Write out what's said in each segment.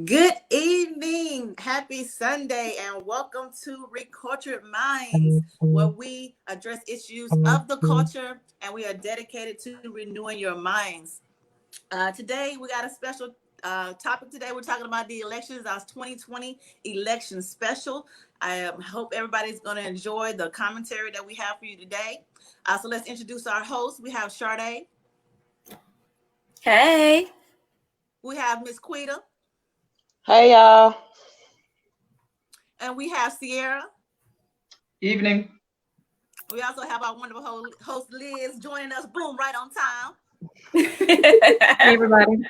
Good evening, happy Sunday, and welcome to Recultured Minds, where we address issues of the culture and we are dedicated to renewing your minds. Today, we got a special topic today. We're talking about the elections, our 2020 election special. I hope everybody's going to enjoy the commentary that we have for you today. So let's introduce our host. We have Sade. Hey. We have Miss Quita. Hey, y'all. And we have Sierra. Evening. We also have our wonderful host Liz joining us. Boom, right on time. Hey, everybody.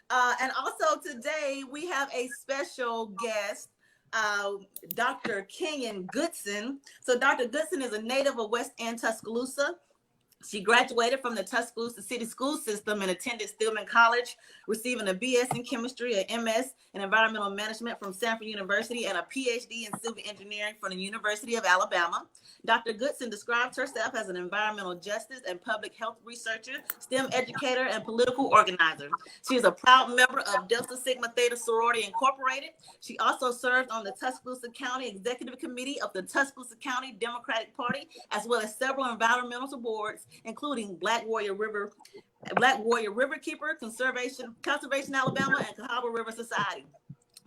And also today we have a special guest, Dr. Kenyon Goodson. So Dr. Goodson is a native of West End, Tuscaloosa. She graduated from the Tuscaloosa City School System and attended Stillman College, receiving a BS in chemistry, an MS in environmental management from Sanford University, and a PhD in civil engineering from the University of Alabama. Dr. Goodson describes herself as an environmental justice and public health researcher, STEM educator, and political organizer. She is a proud member of Delta Sigma Theta Sorority Incorporated. She also serves on the Tuscaloosa County Executive Committee of the Tuscaloosa County Democratic Party, as well as several environmental boards, including Black Warrior Riverkeeper, Conservation Alabama, and Cahaba River Society.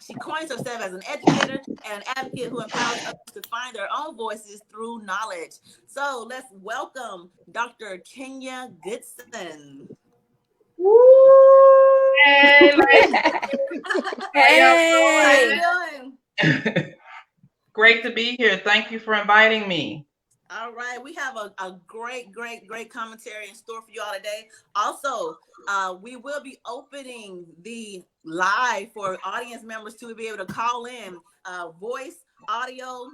She coins herself as an educator and an advocate who empowers others to find their own voices through knowledge. So let's welcome Dr. Kenya Goodson. Hey, ladies. How Hey. you doing? Great to be here. Thank you for inviting me. All right, we have a great commentary in store for you all today. Also, we will be opening the live for audience members to be able to call in, voice, audio,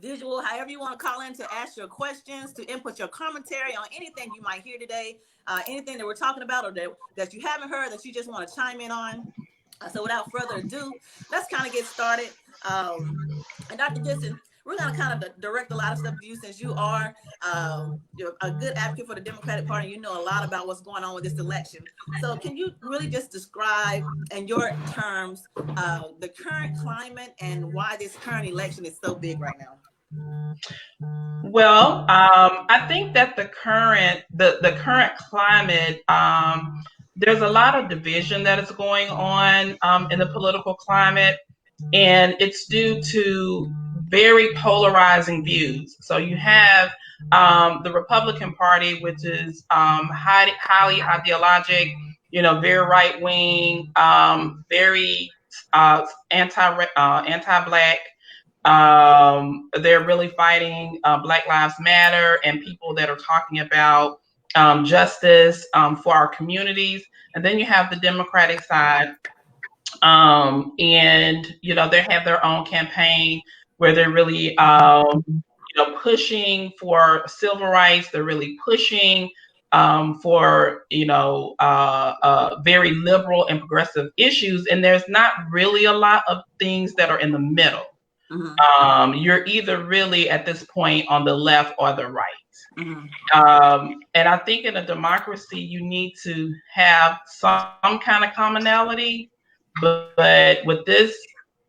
visual, however you want to call in to ask your questions, to input your commentary on anything you might hear today, anything that we're talking about or that you haven't heard that you just want to chime in on. So without further ado, let's kind of get started. And Dr. Goodson, we're going to kind of direct a lot of stuff to you since you are you're a good advocate for the Democratic Party. You know a lot about what's going on with this election. So can you really just describe in your terms the current climate and why this current election is so big right now? Well, I think that the current climate, there's a lot of division that is going on in the political climate, and it's due to very polarizing views. So you have the Republican Party, which is highly ideologic, very right wing, very anti-black. They're really fighting Black Lives Matter and people that are talking about justice for our communities. And then you have the Democratic side, and they have their own campaign where they're really pushing for civil rights. They're really pushing for very liberal and progressive issues, and there's not really a lot of things that are in the middle. Mm-hmm. You're either really at this point on the left or the right. Mm-hmm. And I think in a democracy, you need to have some kind of commonality. But with this,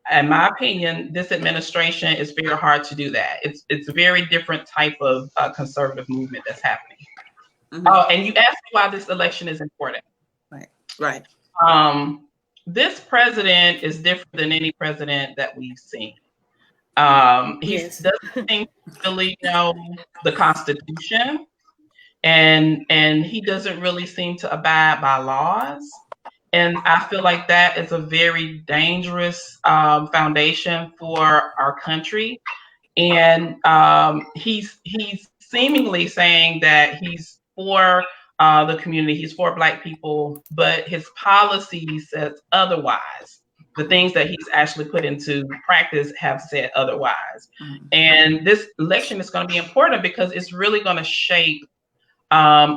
in my opinion, this administration is very hard to do that. It's a very different type of conservative movement that's happening. Mm-hmm. Oh, and you asked me why this election is important. Right. This president is different than any president that we've seen. He doesn't seem to really know the Constitution, and he doesn't really seem to abide by laws. And I feel like that is a very dangerous foundation for our country. And he's seemingly saying that he's for the community, he's for Black people, but his policy says otherwise. The things that he's actually put into practice have said otherwise. Mm-hmm. And this election is going to be important because it's really going to shape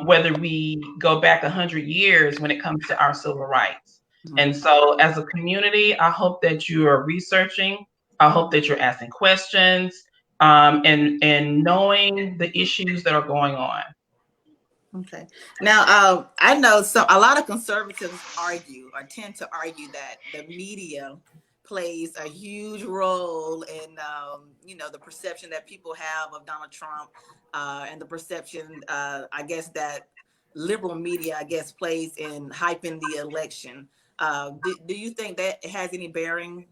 whether we go back 100 years when it comes to our civil rights. Mm-hmm. And so as a community, I hope that you are researching. I hope that you're asking questions and knowing the issues that are going on. Okay. Now, I know a lot of conservatives tend to argue that the media plays a huge role in, the perception that people have of Donald Trump and the perception, I guess, that liberal media, plays in hyping the election. Do you think that has any bearing?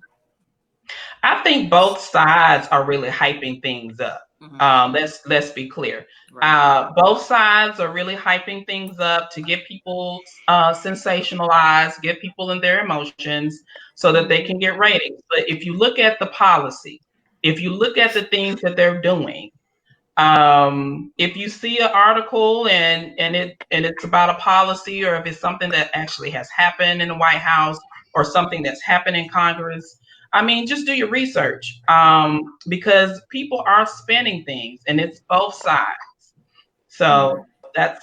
I think both sides are really hyping things up. Mm-hmm. Let's be clear. Right. Both sides are really hyping things up to get people sensationalized, get people in their emotions so that they can get ratings. But if you look at the policy, if you look at the things that they're doing, if you see an article and it's about a policy, or if it's something that actually has happened in the White House or something that's happened in Congress, I mean, just do your research because people are spinning things, and it's both sides. So the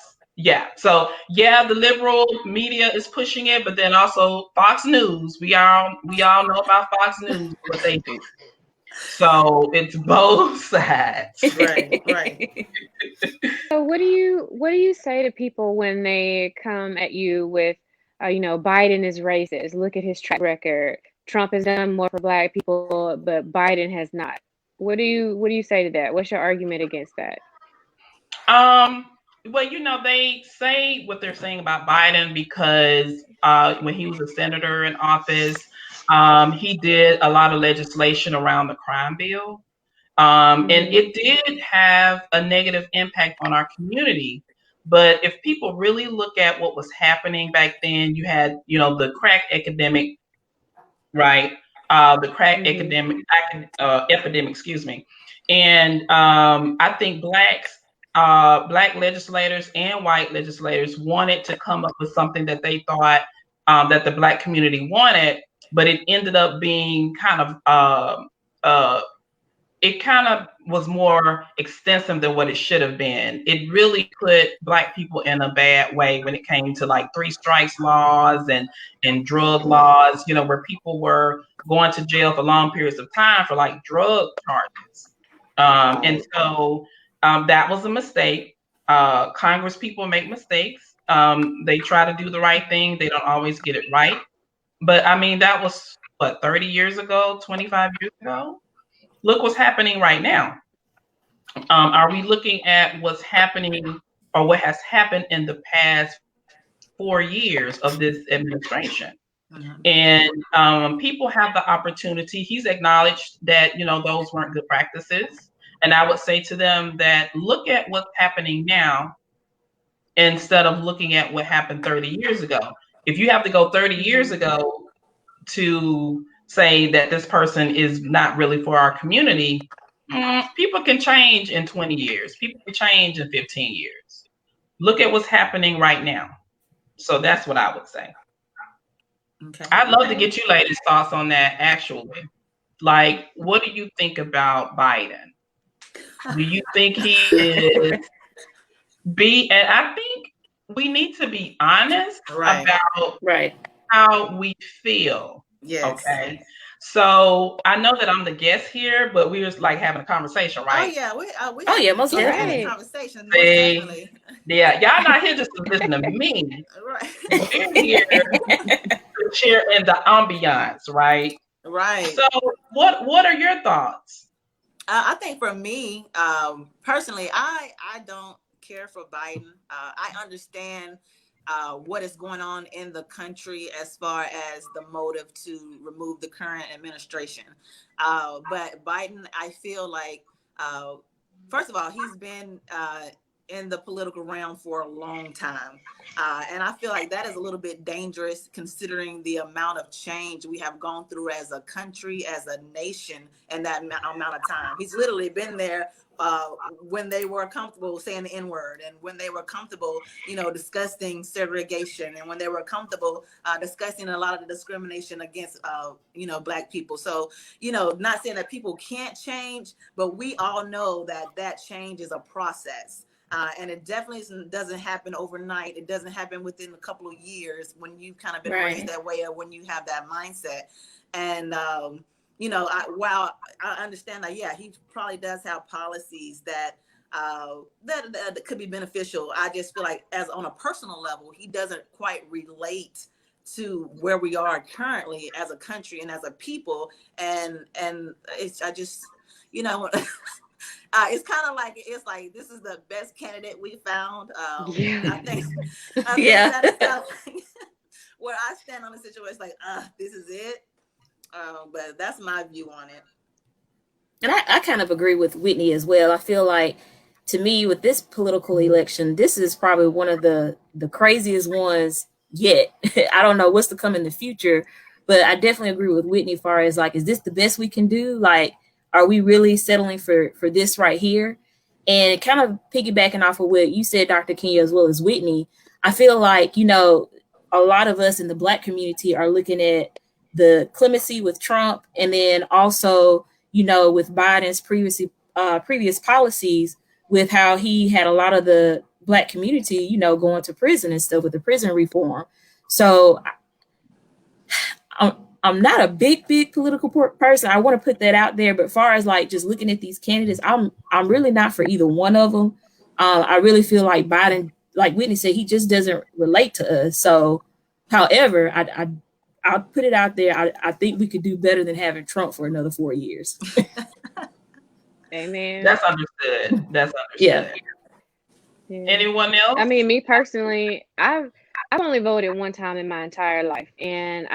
liberal media is pushing it, but then also Fox News. We all know about Fox News, what they do. So it's both sides. Right. So what do you say to people when they come at you with, Biden is racist? Look at his track record. Trump has done more for Black people, but Biden has not. What do you say to that? What's your argument against that? Well, they say what they're saying about Biden because when he was a senator in office, He did a lot of legislation around the crime bill. And it did have a negative impact on our community. But if people really look at what was happening back then, you had, the crack epidemic, right? The crack epidemic, excuse me. And I think black legislators and white legislators wanted to come up with something that they thought that the black community wanted, but it ended up being it kind of was more extensive than what it should have been. It really put black people in a bad way when it came to like 3 strikes laws and drug laws, where people were going to jail for long periods of time for like drug charges. And so that was a mistake. Congress people make mistakes. They try to do the right thing. They don't always get it right. But I mean, that was 30 years ago, 25 years ago. Look what's happening right now. Are we looking at what's happening or what has happened in the past 4 years of this administration? And people have the opportunity. He's acknowledged that, those weren't good practices. And I would say to them that look at what's happening now instead of looking at what happened 30 years ago. If you have to go 30 years ago to say that this person is not really for our community, people can change in 20 years. People can change in 15 years. Look at what's happening right now. So that's what I would say. Okay. I'd love to get you ladies' thoughts on that, actually. Like, what do you think about Biden? Do you think he is and I think we need to be honest about how we feel. Yes. Okay. So I know that I'm the guest here, but we was like having a conversation, right? Oh yeah, most definitely. Conversation. Yeah, y'all not here just to listen to me. Right. We're here to cheer in the ambiance, right? Right. So what are your thoughts? I think for me, personally, I don't care for Biden. I understand what is going on in the country as far as the motive to remove the current administration. But Biden, I feel like, first of all, he's been in the political realm for a long time. And I feel like that is a little bit dangerous considering the amount of change we have gone through as a country, as a nation, in that amount of time. He's literally been there when they were comfortable saying the N-word, and when they were comfortable, discussing segregation, and when they were comfortable discussing a lot of the discrimination against, Black people. So, not saying that people can't change, but we all know that change is a process. And it definitely doesn't happen overnight. It doesn't happen within a couple of years when you've kind of been raised that way, or when you have that mindset. And, while I understand that, he probably does have policies that could be beneficial. I just feel like, as on a personal level, he doesn't quite relate to where we are currently as a country and as a people. And it's, I just, it's kind of like, this is the best candidate we found. I think that is kind of like where I stand on the situation. Like, this is it. But that's my view on it. And I kind of agree with Whitney as well. I feel like, to me, with this political election, this is probably one of the craziest ones yet. I don't know what's to come in the future, but I definitely agree with Whitney as far as like, is this the best we can do? Like, are we really settling for this right here? And kind of piggybacking off of what you said, Dr. Kenya, as well as Whitney, I feel like, a lot of us in the Black community are looking at the clemency with Trump, and then also, with Biden's previous policies, with how he had a lot of the Black community, going to prison and stuff with the prison reform. So I'm not a big political person. I want to put that out there. But as far as like just looking at these candidates, I'm really not for either one of them. I really feel like Biden, like Whitney said, he just doesn't relate to us. So, however, I'll put it out there. I think we could do better than having Trump for another 4 years. Amen. That's understood. Yeah. Anyone else? I mean, me personally, I've only voted one time in my entire life, and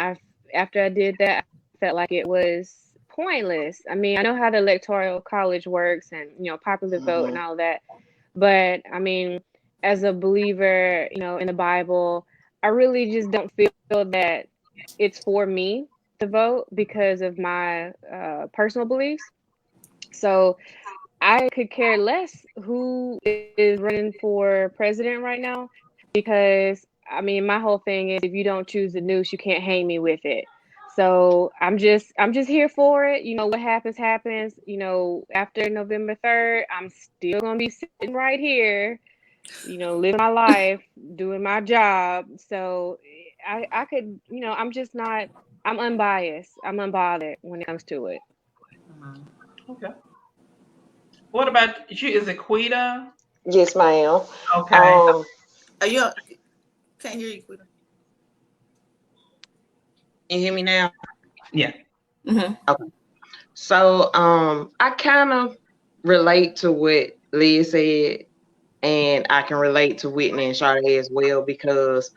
after I did that, felt like it was pointless. I mean, I know how the electoral college works and, popular vote and all that. But I mean, as a believer, in the Bible, I really just don't feel that it's for me to vote because of my personal beliefs. So I could care less who is running for president right now, because I mean, my whole thing is, if you don't choose the noose, you can't hang me with it. So I'm just here for it. What happens happens. After November 3rd, I'm still gonna be sitting right here, living my life, doing my job. So I could, I'm just not. I'm unbiased. I'm unbothered when it comes to it. Okay. What about you? Is it Quita? Yes, ma'am. Okay. Are you? Can't hear you, Quita. Can you hear me now? Yeah. Mm-hmm. Okay. So I kind of relate to what Liz said, and I can relate to Whitney and Sade as well, because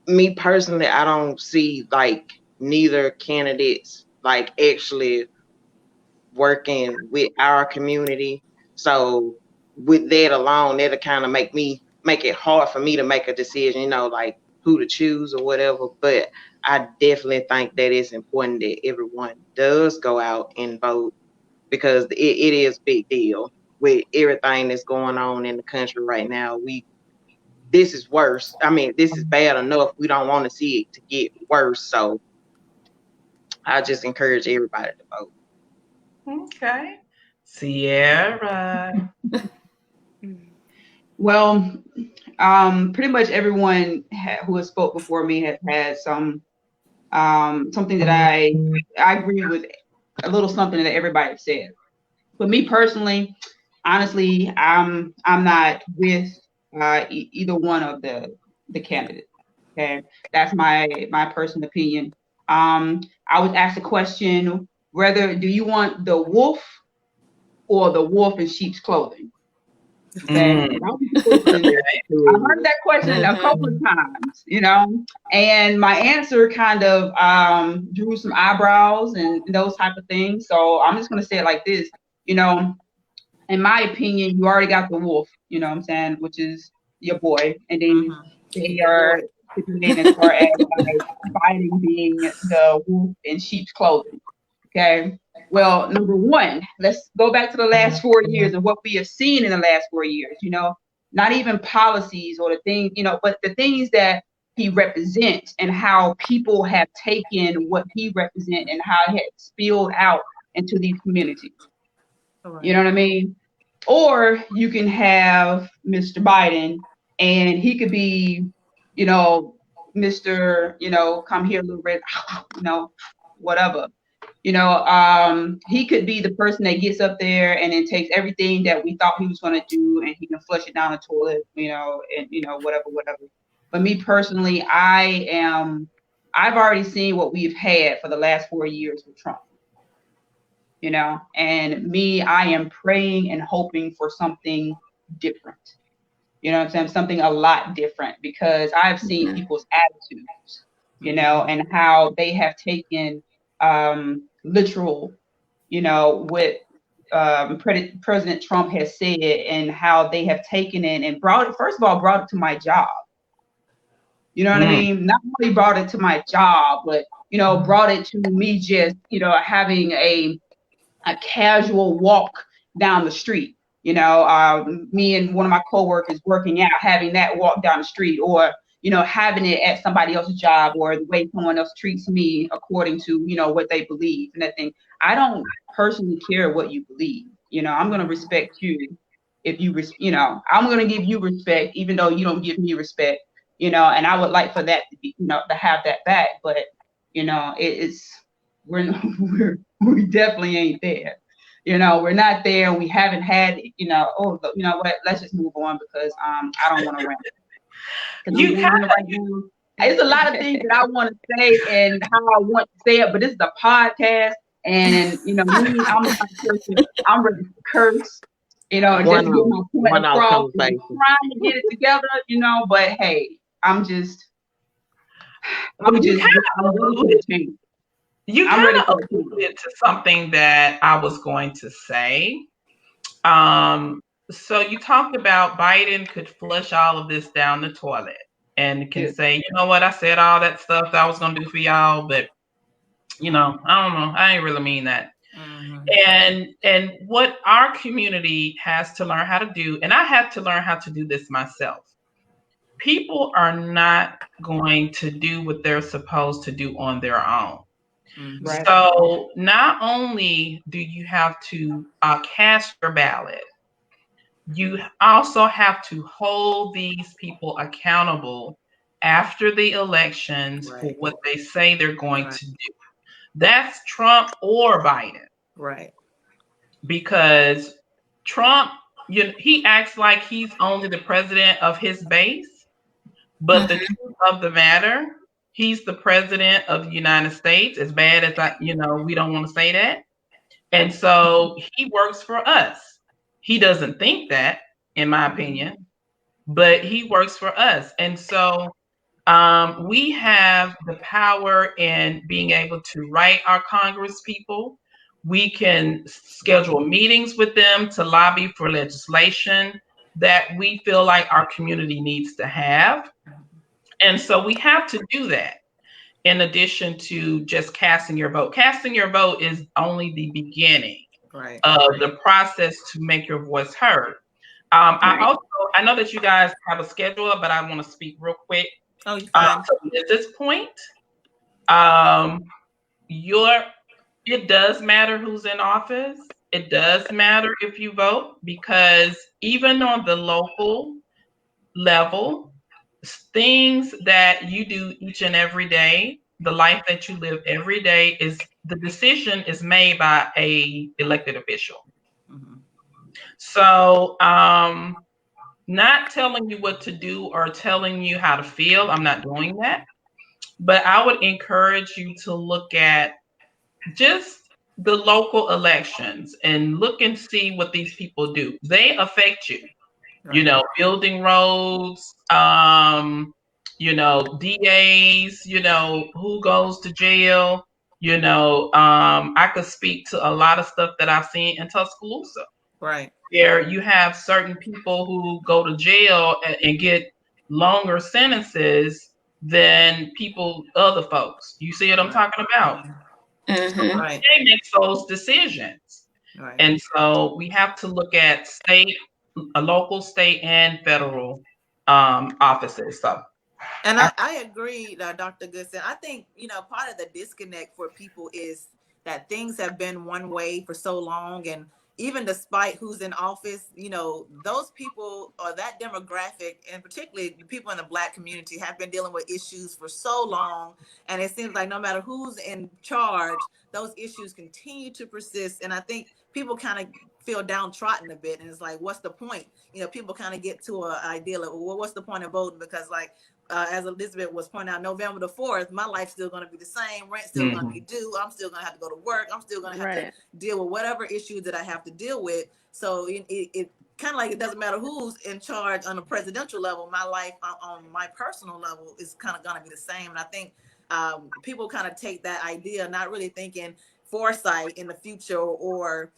me personally, I don't see like neither candidates like actually working with our community. So with that alone, that'll kind of make it hard for me to make a decision, like who to choose or whatever. But I definitely think that it's important that everyone does go out and vote, because it is a big deal with everything that's going on in the country right now. This is worse. I mean, this is bad enough. We don't want to see it to get worse. So I just encourage everybody to vote. Okay. Sierra. Well, pretty much everyone who has spoke before me has had some something that I agree with, a little something that everybody said. But me personally, honestly, I'm not with either one of the candidates. Okay, that's my personal opinion. I was asked a question: whether do you want the wolf or the wolf in sheep's clothing? Okay, I've heard that question a couple of times, and my answer kind of drew some eyebrows and those type of things. So I'm just gonna say it like this, in my opinion, you already got the wolf, what I'm saying, which is your boy, and then they are stipulating as far as Biden being the wolf in sheep's clothing. Okay. Well, number one, let's go back to the last 4 years and what we have seen in the last 4 years, not even policies or the things, but the things that he represents and how people have taken what he represents and how it has spilled out into these communities. Right. You know what I mean? Or you can have Mr. Biden and he could be, Mr., come here a little bit, whatever. He could be the person that gets up there and then takes everything that we thought he was going to do and he can flush it down the toilet, and whatever. But me personally, I've already seen what we've had for the last 4 years with Trump, and me, I am praying and hoping for something different. You know what I'm saying? Something a lot different, because I've seen people's attitudes, and how they have taken literal, what President Trump has said, and how they have taken it and brought it to my job. You know what I mean? Not only brought it to my job, but, brought it to me just, having a casual walk down the street. Me and one of my coworkers working out, having that walk down the street, or having it at somebody else's job, or the way someone else treats me according to, what they believe and that thing. I don't personally care what you believe. I'm going to respect you if you, I'm going to give you respect, even though you don't give me respect, and I would like for that to be, to have that back. But, we definitely ain't there. We're not there. We haven't had, you know what, let's just move on, because I don't want to rant. It's a lot of things that I want to say and how I want to say it, but this is a podcast, and me, I'm a person, I'm ready to curse, just get my point across. I'm trying to get it together, but hey, I'm ready to change. You I'm kind ready of for it. alluded to something that I was going to say. So you talked about Biden could flush all of this down the toilet and can say, you know what, I said all that stuff that I was going to do for y'all, but I don't know, I ain't really mean that. And what our community has to learn how to do, and I had to learn how to do this myself. People are not going to do what they're supposed to do on their own. Right. So not only do you have to cast your ballot, you also have to hold these people accountable after the elections for what they say they're going to do. That's Trump or Biden. Right. Because Trump, he acts like he's only the president of his base, but the truth of the matter, he's the president of the United States, as bad as we don't want to say that. And so he works for us. He doesn't think that, in my opinion, but he works for us. And so we have the power in being able to write our Congress people. We can schedule meetings with them to lobby for legislation that we feel like our community needs to have. And so we have to do that in addition to just casting your vote. Casting your vote is only the beginning of the process to make your voice heard. I know that you guys have a schedule, but I want to speak real quick. Oh, you're fine. So at this point, it does matter who's in office. It does matter if you vote, because even on the local level, things that you do each and every day, the life that you live every day, the decision is made by a elected official. So not telling you what to do or telling you how to feel, I'm not doing that. But I would encourage you to look at just the local elections and look and see what these people do. They affect you. Building roads, DAs, who goes to jail. I could speak to a lot of stuff that I've seen in Tuscaloosa. Right. Where you have certain people who go to jail and get longer sentences than other folks. You see what I'm talking about? Right. They make those decisions. Right. And so we have to look at local, state, and federal offices. So, and I agree, Dr. Goodson. I think, part of the disconnect for people is that things have been one way for so long, and even despite who's in office, those people or that demographic, and particularly the people in the Black community, have been dealing with issues for so long. And it seems like no matter who's in charge, those issues continue to persist. And I think people kind of feel downtrodden a bit. And it's like, what's the point? People kind of get to an idea of, well, what's the point of voting? Because as Elizabeth was pointing out, November the 4th, my life's still going to be the same. Rent's still going to be due. I'm still going to have to go to work. I'm still going to have to deal with whatever issues that I have to deal with. So it kind of like, it doesn't matter who's in charge on a presidential level. My life on my personal level is kind of going to be the same. And I think people kind of take that idea, not really thinking foresight in the future or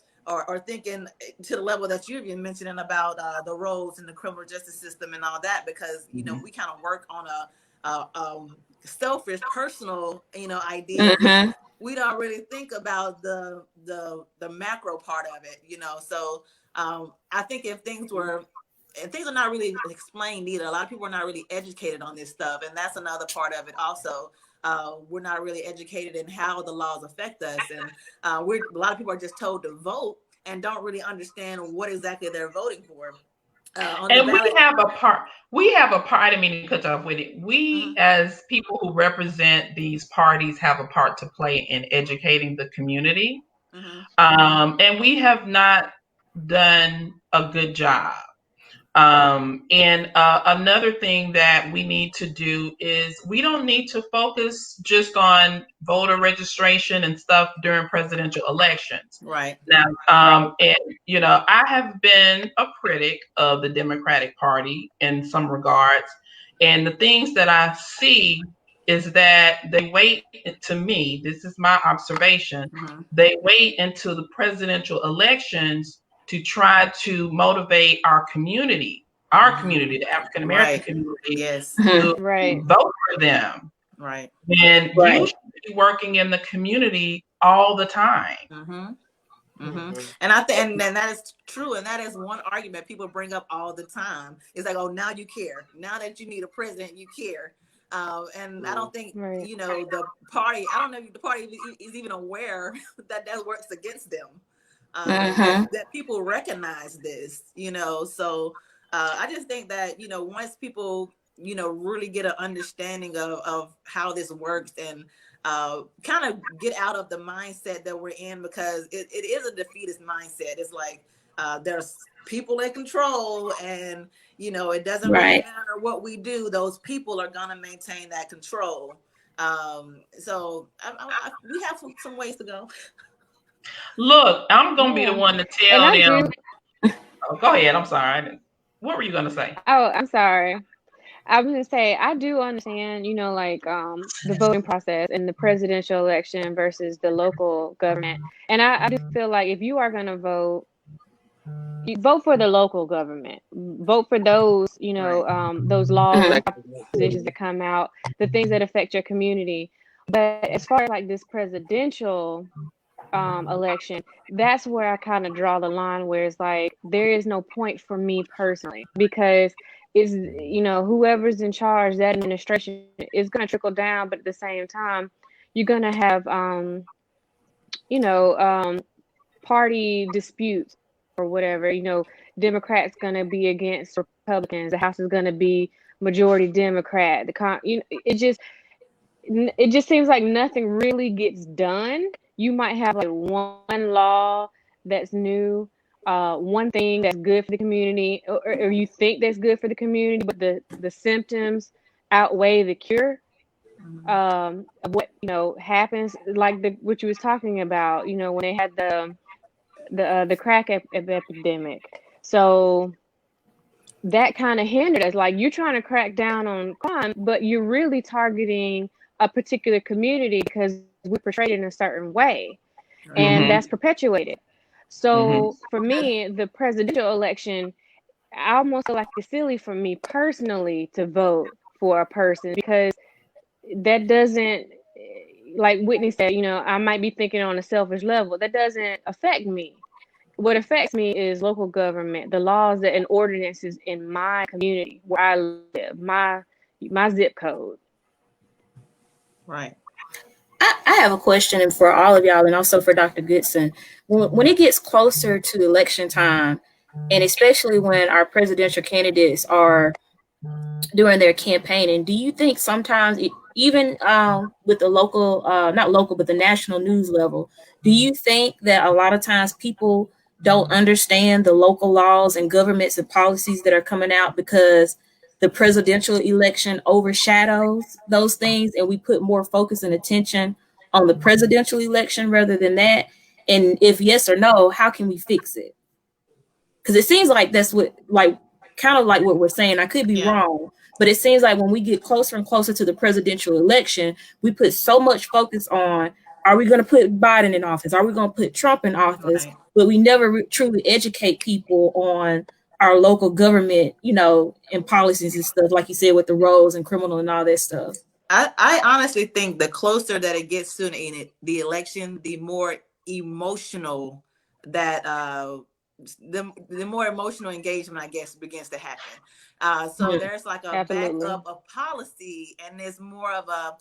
thinking to the level that you've been mentioning about the roads and the criminal justice system and all that, because we kind of work on a selfish, personal, idea. We don't really think about the macro part of it, So I think if things are not really explained either. A lot of people are not really educated on this stuff, and that's another part of it also. We're not really educated in how the laws affect us, and a lot of people are just told to vote and don't really understand what exactly they're voting for. And we have a part. I didn't mean to cut off with it. We, as people who represent these parties, have a part to play in educating the community, and we have not done a good job. And another thing that we need to do is we don't need to focus just on voter registration and stuff during presidential elections. Right. Now, and I have been a critic of the Democratic Party in some regards, and the things that I see is that they wait, to me, this is my observation, they wait until the presidential elections to try to motivate our community, the African American community, to vote for them. Right. And you should be working in the community all the time. And I think, and that is true, and that is one argument people bring up all the time. It's like, oh, now you care. Now that you need a president, you care. And I don't think the party. I don't know if the party is even aware that works against them. That people recognize this, So I just think that once people really get an understanding of how this works and kind of get out of the mindset that we're in, because it is a defeatist mindset. It's like there's people in control, and it doesn't really matter what we do. Those people are gonna maintain that control. So we have some ways to go. Look, I'm gonna be the one to tell them. Oh, go ahead. I'm sorry. What were you gonna say? Oh, I'm sorry. I was going to say, I do understand, the voting process and the presidential election versus the local government. And I do feel like if you are going to vote, you vote for the local government. Vote for those, those laws and propositions that come out, the things that affect your community. But as far as like this presidential election, that's where I kind of draw the line, where it's like there is no point for me personally, because is whoever's in charge, that administration is going to trickle down, but at the same time you're going to have party disputes or whatever. Democrats going to be against Republicans, the House is going to be majority Democrat, it just seems like nothing really gets done. You might have like one law that's new, one thing that's good for the community, or you think that's good for the community, but the symptoms outweigh the cure of what happens, like what you was talking about, when they had the crack epidemic. So that kind of hindered us. Like, you're trying to crack down on crime, but you're really targeting a particular community because we're portrayed in a certain way, and that's perpetuated. So for me, the presidential election, I almost feel like it's silly for me personally to vote for a person, because that doesn't, like Whitney said, I might be thinking on a selfish level. That doesn't affect me. What affects me is local government, the laws and ordinances in my community where I live, my zip code. Right. I have a question for all of y'all, and also for Dr. Goodson. When it gets closer to election time, and especially when our presidential candidates are doing their campaigning, do you think sometimes, even with the local, not local, but the national news level, do you think that a lot of times people don't understand the local laws and governments and policies that are coming out because the presidential election overshadows those things, and we put more focus and attention on the presidential election rather than that? And if yes or no, how can we fix it? Because it seems like that's what, like, kind of like what we're saying. I could be wrong, but it seems like when we get closer and closer to the presidential election, we put so much focus on, are we going to put Biden in office? Are we going to put Trump in office? Right. But we never truly educate people on our local government, and policies and stuff, like you said, with the roles and criminal and all that stuff. I honestly think the closer that it gets to the election, the more emotional that the more emotional engagement, I guess, begins to happen. So there's like a backup of policy, and there's more of a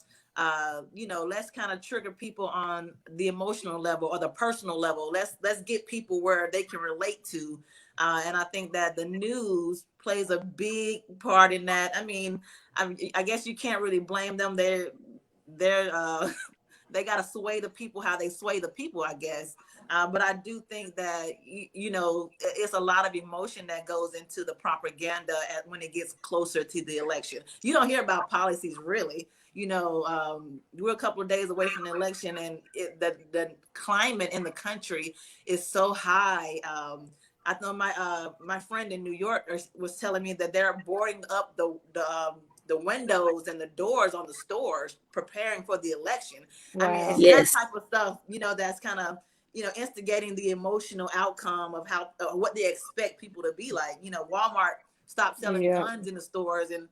let's kind of trigger people on the emotional level or the personal level. Let's get people where they can relate to. And I think that the news plays a big part in that. I mean, I guess you can't really blame them. They got to sway the people how they sway the people, I guess. But I do think that, it's a lot of emotion that goes into the propaganda when it gets closer to the election. You don't hear about policies really. We're a couple of days away from the election, and the climate in the country is so high. I know my friend in New York was telling me that they're boarding up the the windows and the doors on the stores preparing for the election. Wow. I mean, it's Yes. that type of stuff, that's kind of, instigating the emotional outcome of how what they expect people to be like. Walmart stopped selling guns in the stores, and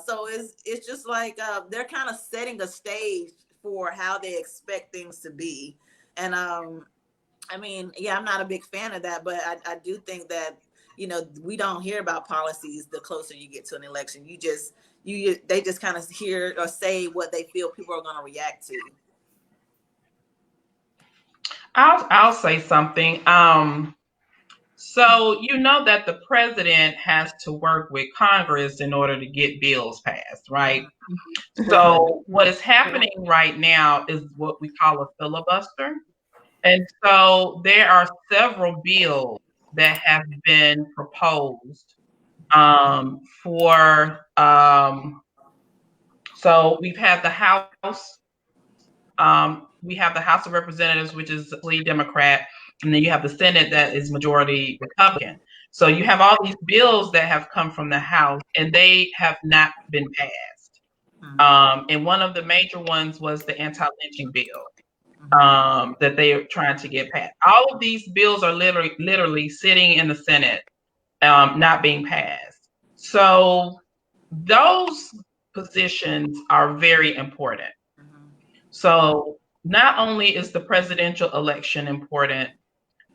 so it's just like they're kind of setting a stage for how they expect things to be. And I mean, yeah, I'm not a big fan of that, but I do think that we don't hear about policies the closer you get to an election. They just kind of hear or say what they feel people are going to react to. I'll say something. So that the president has to work with Congress in order to get bills passed, right? So what is happening right now is what we call a filibuster. And so there are several bills that have been proposed so we've had the House. We have the House of Representatives, which is lead Democrat, and then you have the Senate that is majority Republican. So you have all these bills that have come from the House, and they have not been passed. And one of the major ones was the anti-lynching bill that they are trying to get passed. All of these bills are literally sitting in the Senate, not being passed. So those positions are very important. So not only is the presidential election important,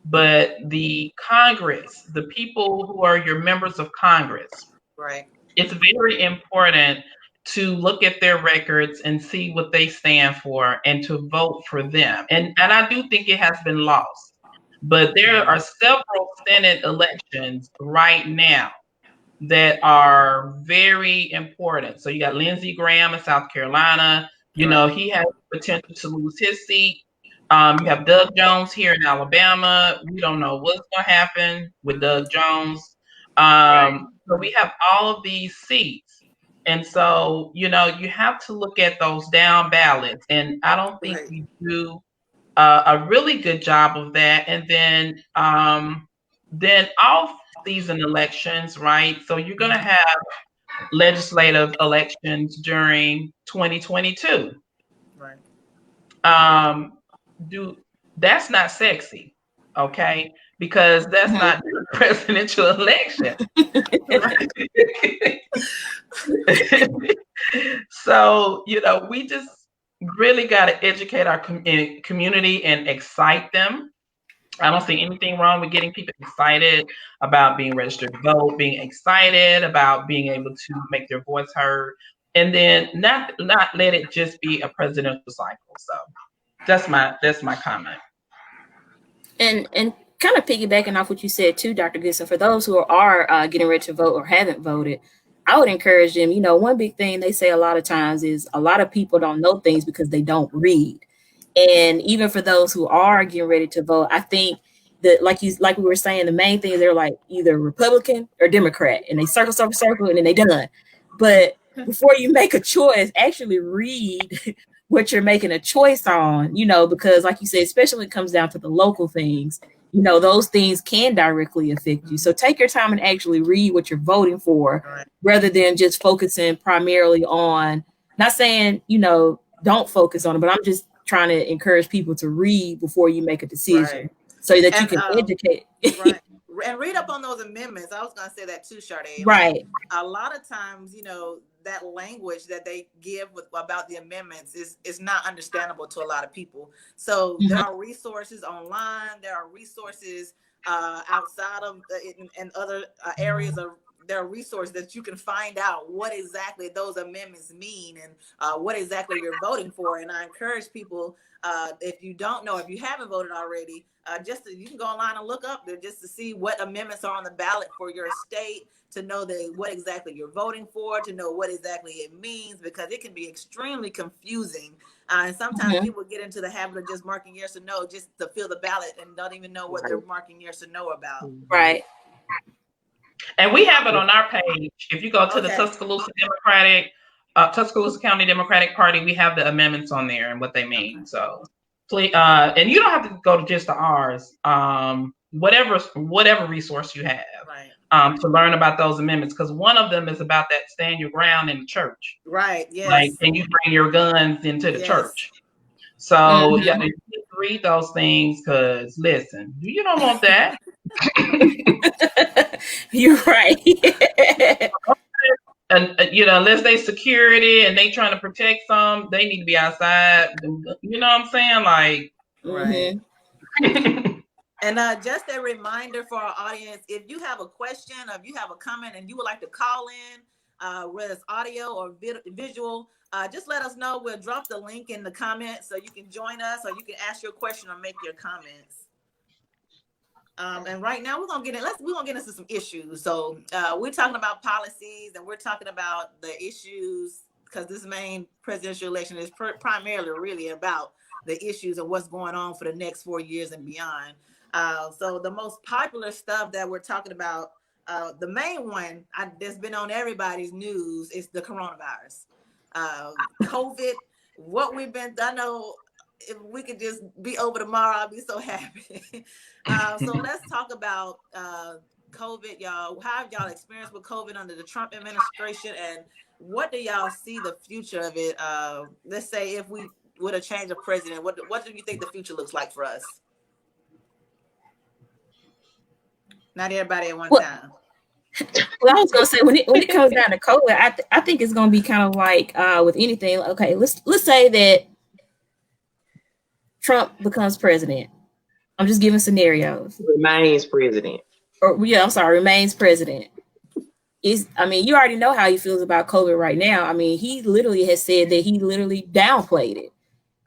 but the Congress, the people who are your members of Congress, right? It's very important to look at their records and see what they stand for and to vote for them. And I do think it has been lost, but there are several Senate elections right now that are very important. So you got Lindsey Graham in South Carolina. He has potential to lose his seat. You have Doug Jones here in Alabama. We don't know what's going to happen with Doug Jones. So we have all of these seats. And so, you have to look at those down ballots. And I don't think we do a really good job of that. And then off-season elections, right? So you're going to have legislative elections during 2022. Right. That's not sexy, okay? Because that's not the presidential election. So, we just really got to educate our community and excite them. I don't see anything wrong with getting people excited about being registered to vote, being excited about being able to make their voice heard, and then not let it just be a presidential cycle. So that's my comment. And kind of piggybacking off what you said too, Dr. Goodson, for those who are getting ready to vote or haven't voted, I would encourage them. One big thing they say a lot of times is a lot of people don't know things because they don't read. And even for those who are getting ready to vote, I think that like we were saying, the main thing is they're like either Republican or Democrat, and they circle, and then they done. But before you make a choice, actually read what you're making a choice on, because like you said, especially when it comes down to the local things, those things can directly affect you. So take your time and actually read what you're voting for, rather than just focusing primarily on, not saying, don't focus on it, but I'm just trying to encourage people to read before you make a decision, so that you can educate. And read up on those amendments. I was going to say that too, Sade. Right. A lot of times, that language that they give about the amendments is not understandable to a lot of people. So there are resources online. There are resources outside of in other areas of. There are resources that you can find out what exactly those amendments mean and what exactly you're voting for. And I encourage people, if you don't know, if you haven't voted already, you can go online and look up there just to see what amendments are on the ballot for your state, to know what exactly you're voting for, to know what exactly it means, because it can be extremely confusing. And sometimes people get into the habit of just marking yes or no just to fill the ballot and don't even know what they're marking yes or no about. Right. And we have it on our page. If you go to the Tuscaloosa County Democratic Party, we have the amendments on there and what they mean. So please, and you don't have to go to just to ours. Whatever resource you have. Right. to learn about those amendments, because one of them is about that stand your ground in the church. Right. Yes. Like, can you bring your guns into the Yes. church? So yeah, you need to read those things, because listen, you don't want that. You're right. And unless they security and they trying to protect some, they need to be outside. You know what I'm saying? Like, right. And just a reminder for our audience, if you have a question or if you have a comment and you would like to call in, whether it's audio or visual, just let us know. We'll drop the link in the comments so you can join us, or you can ask your question or make your comments. And right now we're gonna get into some issues. So we're talking about policies, and we're talking about the issues, because this main presidential election is primarily really about the issues and what's going on for the next 4 years and beyond. So the most popular stuff that we're talking about, the main one that's been on everybody's news is the coronavirus, COVID. I know if we could just be over tomorrow, I'll be so happy. So let's talk about COVID, y'all. How have y'all experienced with COVID under the Trump administration, and what do y'all see the future of it? Let's say if we would have changed a president, what do you think the future looks like for us? Not everybody at one time. Well, I was gonna say, when it comes down to COVID, I think it's gonna be kind of like with anything. Okay, let's say that Trump becomes president. I'm just giving scenarios. Remains president. Remains president. You already know how he feels about COVID right now. I mean, he literally has said that he literally downplayed it.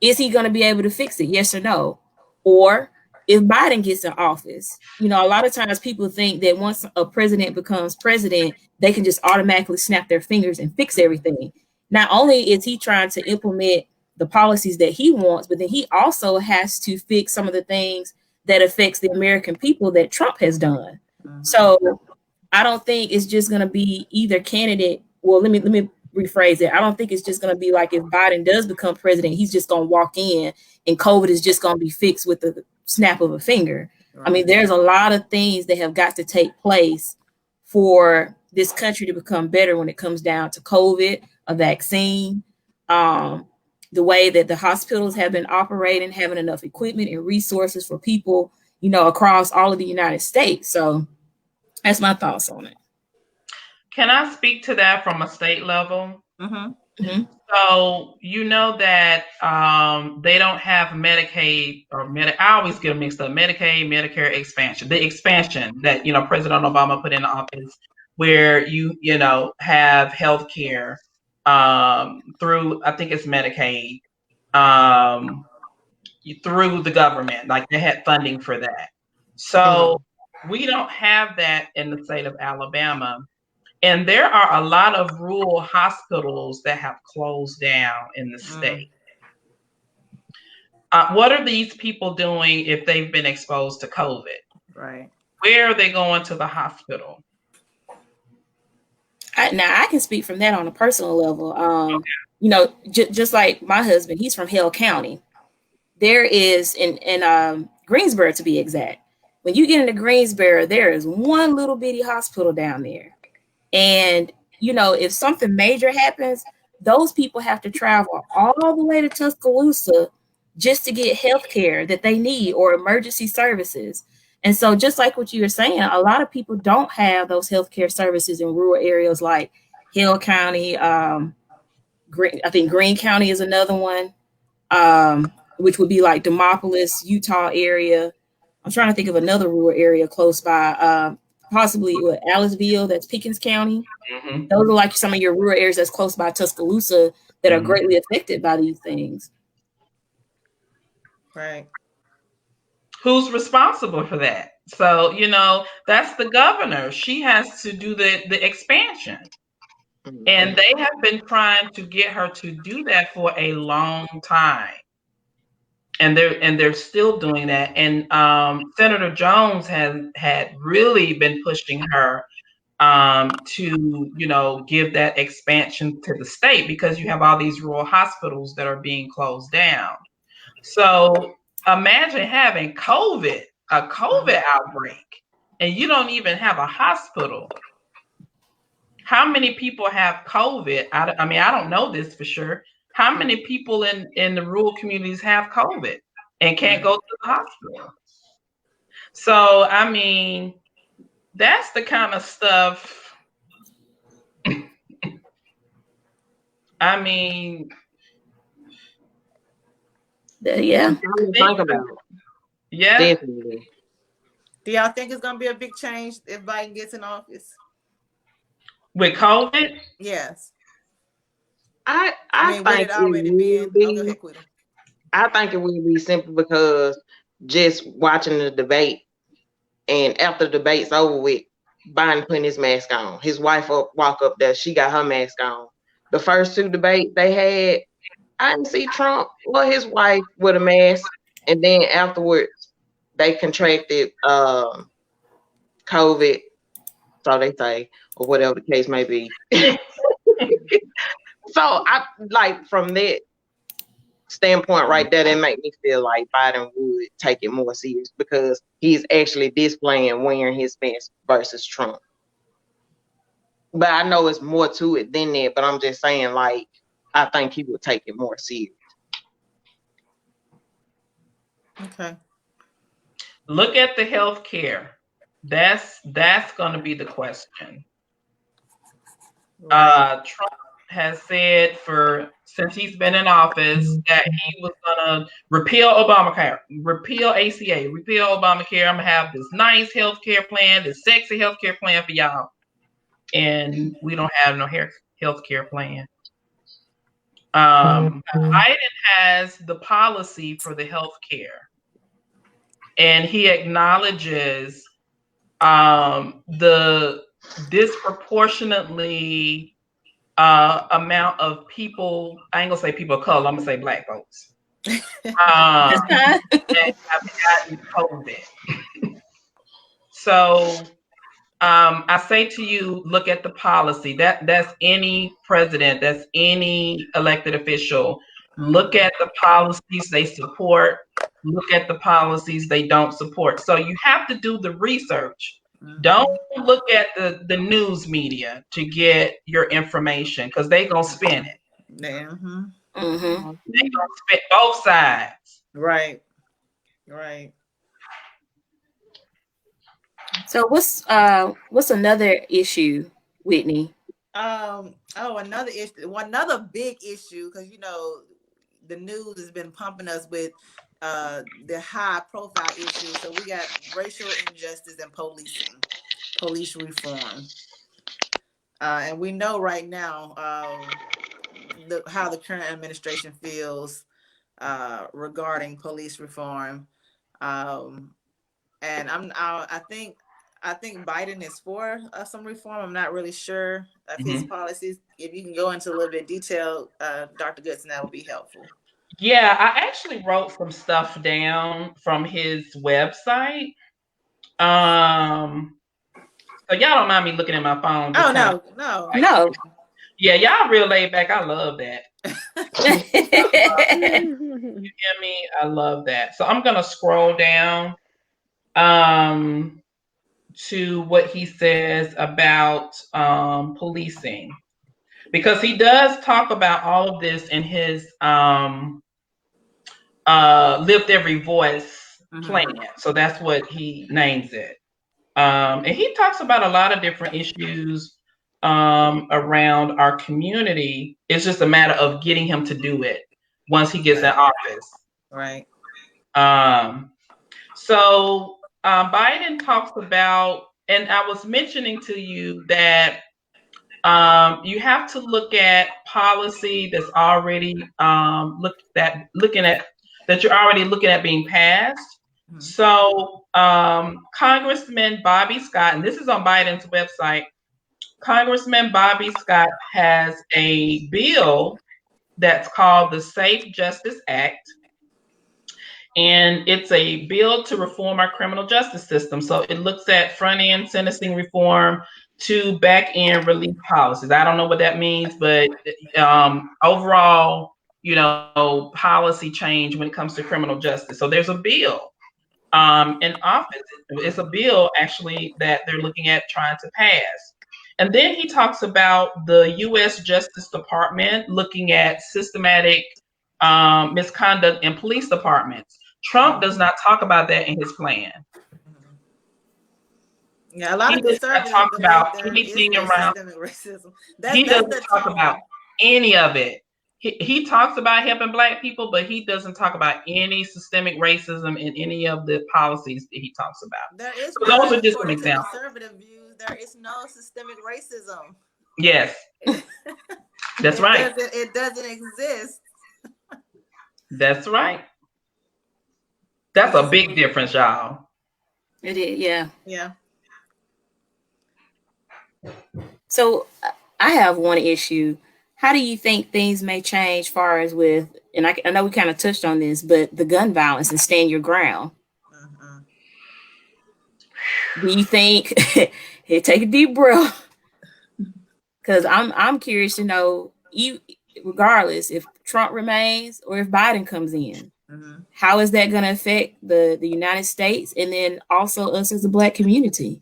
Is he going to be able to fix it? Yes or no? Or if Biden gets in office, a lot of times people think that once a president becomes president, they can just automatically snap their fingers and fix everything. Not only is he trying to implement the policies that he wants, but then he also has to fix some of the things that affects the American people that Trump has done. So I don't think it's just going to be either candidate. Well, let me rephrase it. I don't think it's just going to be like, if Biden does become president, he's just going to walk in and COVID is just going to be fixed with the snap of a finger. Right. I mean, there's a lot of things that have got to take place for this country to become better when it comes down to COVID, a vaccine, the way that the hospitals have been operating, having enough equipment and resources for people, across all of the United States. So that's my thoughts on it. Can I speak to that from a state level? Mm-hmm. Mm-hmm. So that they don't have Medicaid or I always get them mixed up. Medicaid, Medicare expansion, the expansion that President Obama put in office, where you have health care through, I think it's Medicaid, through the government, like they had funding for that. So we don't have that in the state of Alabama. And there are a lot of rural hospitals that have closed down in the state. What are these people doing if they've been exposed to COVID? Right. Where are they going to the hospital? I can speak from that on a personal level. Just like my husband, he's from Hale County. There is in Greensboro, to be exact. When you get into Greensboro, there is one little bitty hospital down there. And, if something major happens, those people have to travel all the way to Tuscaloosa just to get health care that they need or emergency services. And so just like what you were saying, a lot of people don't have those healthcare services in rural areas like Hill County. I think Greene County is another one, which would be like Demopolis, Utah area. I'm trying to think of another rural area close by, possibly Aliceville, that's Pickens County. Mm-hmm. Those are like some of your rural areas that's close by Tuscaloosa that are greatly affected by these things. Right. Who's responsible for that? So, that's the governor. She has to do the expansion. And they have been trying to get her to do that for a long time. And they're still doing that. And Senator Jones had really been pushing her to give that expansion to the state, because you have all these rural hospitals that are being closed down. So imagine having a COVID outbreak and you don't even have a hospital. How many people have COVID? I mean, I don't know this for sure. How many people in the rural communities have COVID and can't go to the hospital? So, I mean, that's the kind of stuff. I mean, yeah. Think about it. Yeah. Definitely. Do y'all think it's gonna be a big change if Biden gets in office? With COVID? Yes. I mean, think it already been. be, Go ahead, Quita. I think it will be simple because just watching the debate, and after the debate's over with, Biden putting his mask on. His wife walk up there, she got her mask on. The first two debates they had, I didn't see Trump or his wife with a mask, and then afterwards they contracted COVID, so they say, or whatever the case may be. So I like from that standpoint right there, that make me feel like Biden would take it more serious because he's actually displaying wearing his mask versus Trump. But I know it's more to it than that, but I'm just saying, like, I think he would take it more serious. Okay. Look at the health care. That's going to be the question. Trump has said since he's been in office that he was gonna repeal Obamacare, repeal ACA, repeal Obamacare. I'm gonna have this nice health care plan, this sexy health care plan for y'all. And we don't have no health care plan. Biden has the policy for the health care, and he acknowledges the disproportionately amount of people, I ain't gonna say people of color, I'm gonna say Black folks, that have gotten COVID. So I say to you, look at the policy. That's any president, that's any elected official. Look at the policies they support, look at the policies they don't support. So you have to do the research. Don't look at the news media to get your information because they gonna spin it. Yeah. They gonna spin both sides. Right. So what's another issue, Whitney? Another issue. Another big issue, because the news has been pumping us with the high profile issues. So we got racial injustice and police reform. And we know right now how the current administration feels regarding police reform. And I think Biden is for some reform. I'm not really sure of his policies. If you can go into a little bit of detail, Dr. Goodson, that would be helpful. Yeah, I actually wrote some stuff down from his website. So y'all don't mind me looking at my phone. No. Yeah, y'all real laid back. I love that. You hear me? I love that. So I'm gonna scroll down to what he says about policing, because he does talk about all of this in his Lift Every Voice plan. So that's what he names it. And he talks about a lot of different issues around our community. It's just a matter of getting him to do it once he gets in office. Right. So Biden talks about, and I was mentioning to you that you have to look at policy that's already that you're already looking at being passed. So Congressman Bobby Scott, and this is on Biden's website, Congressman Bobby Scott has a bill that's called the Safe Justice Act. And it's a bill to reform our criminal justice system. So it looks at front-end sentencing reform to back-end relief policies. I don't know what that means, but overall, policy change when it comes to criminal justice. So there's a bill in office. It's a bill actually that they're looking at trying to pass. And then he talks about the U.S. Justice Department looking at systematic misconduct in police departments. Trump does not talk about that in his plan. Yeah, a lot He of does not conservatives talk believe about there is anything no around. systemic racism. He That's doesn't the talk about tone. any of it. He talks about helping Black people, but he doesn't talk about any systemic racism in any of the policies that he talks about. There is So those none, are just some according to examples. conservative views. There is no systemic racism. Yes, that's right. It doesn't exist. That's right. That's a big difference, y'all. It is, yeah. Yeah. So I have one issue. How do you think things may change far as with, and I know we kind of touched on this, but the gun violence and stand your ground? Do you think, hey, take a deep breath, because I'm curious to know, regardless if Trump remains or if Biden comes in, how is that going to affect the United States and then also us as a Black community?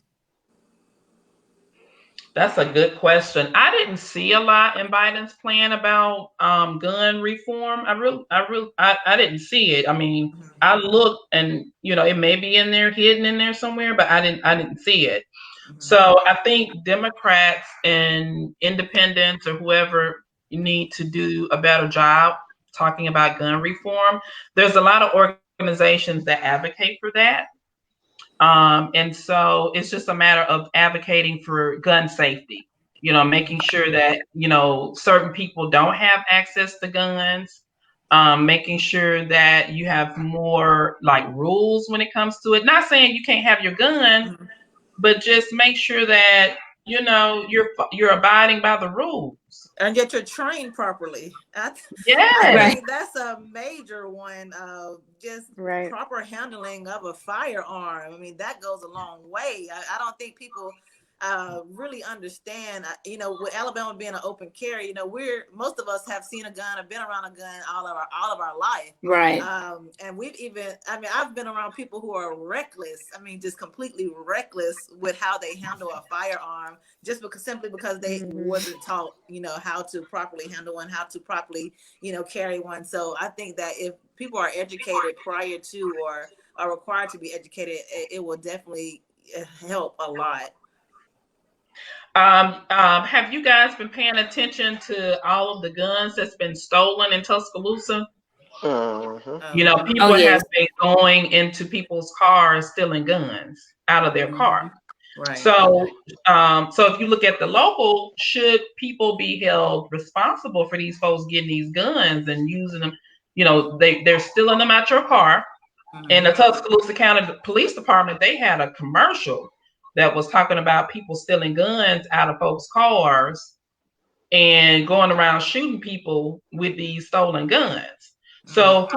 That's a good question. I didn't see a lot in Biden's plan about gun reform. I didn't see it. I mean, I looked, and it may be in there, hidden in there somewhere, but I didn't see it. So I think Democrats and independents or whoever need to do a better job talking about gun reform. There's a lot of organizations that advocate for that. And so it's just a matter of advocating for gun safety, making sure that, certain people don't have access to guns, making sure that you have more like rules when it comes to it. Not saying you can't have your gun, but just make sure that, you're abiding by the rules. And yet you're trained properly. Yeah, I think that's a major one. Just Right. proper handling of a firearm. I mean, that goes a long way. I don't think people really understand. With Alabama being an open carry, most of us have seen a gun or been around a gun all of our life. Right. And I've been around people who are reckless. I mean, just completely reckless with how they handle a firearm, simply because they wasn't taught, how to properly handle one, how to properly, carry one. So I think that if people are educated prior to or are required to be educated, it will definitely help a lot. Have you guys been paying attention to all of the guns that's been stolen in Tuscaloosa? People have been going into people's cars stealing guns out of their car. Right. So if you look at the local, should people be held responsible for these folks getting these guns and using them? They're stealing them out your car. In the Tuscaloosa County Police Department, they had a commercial that was talking about people stealing guns out of folks' cars and going around shooting people with these stolen guns. So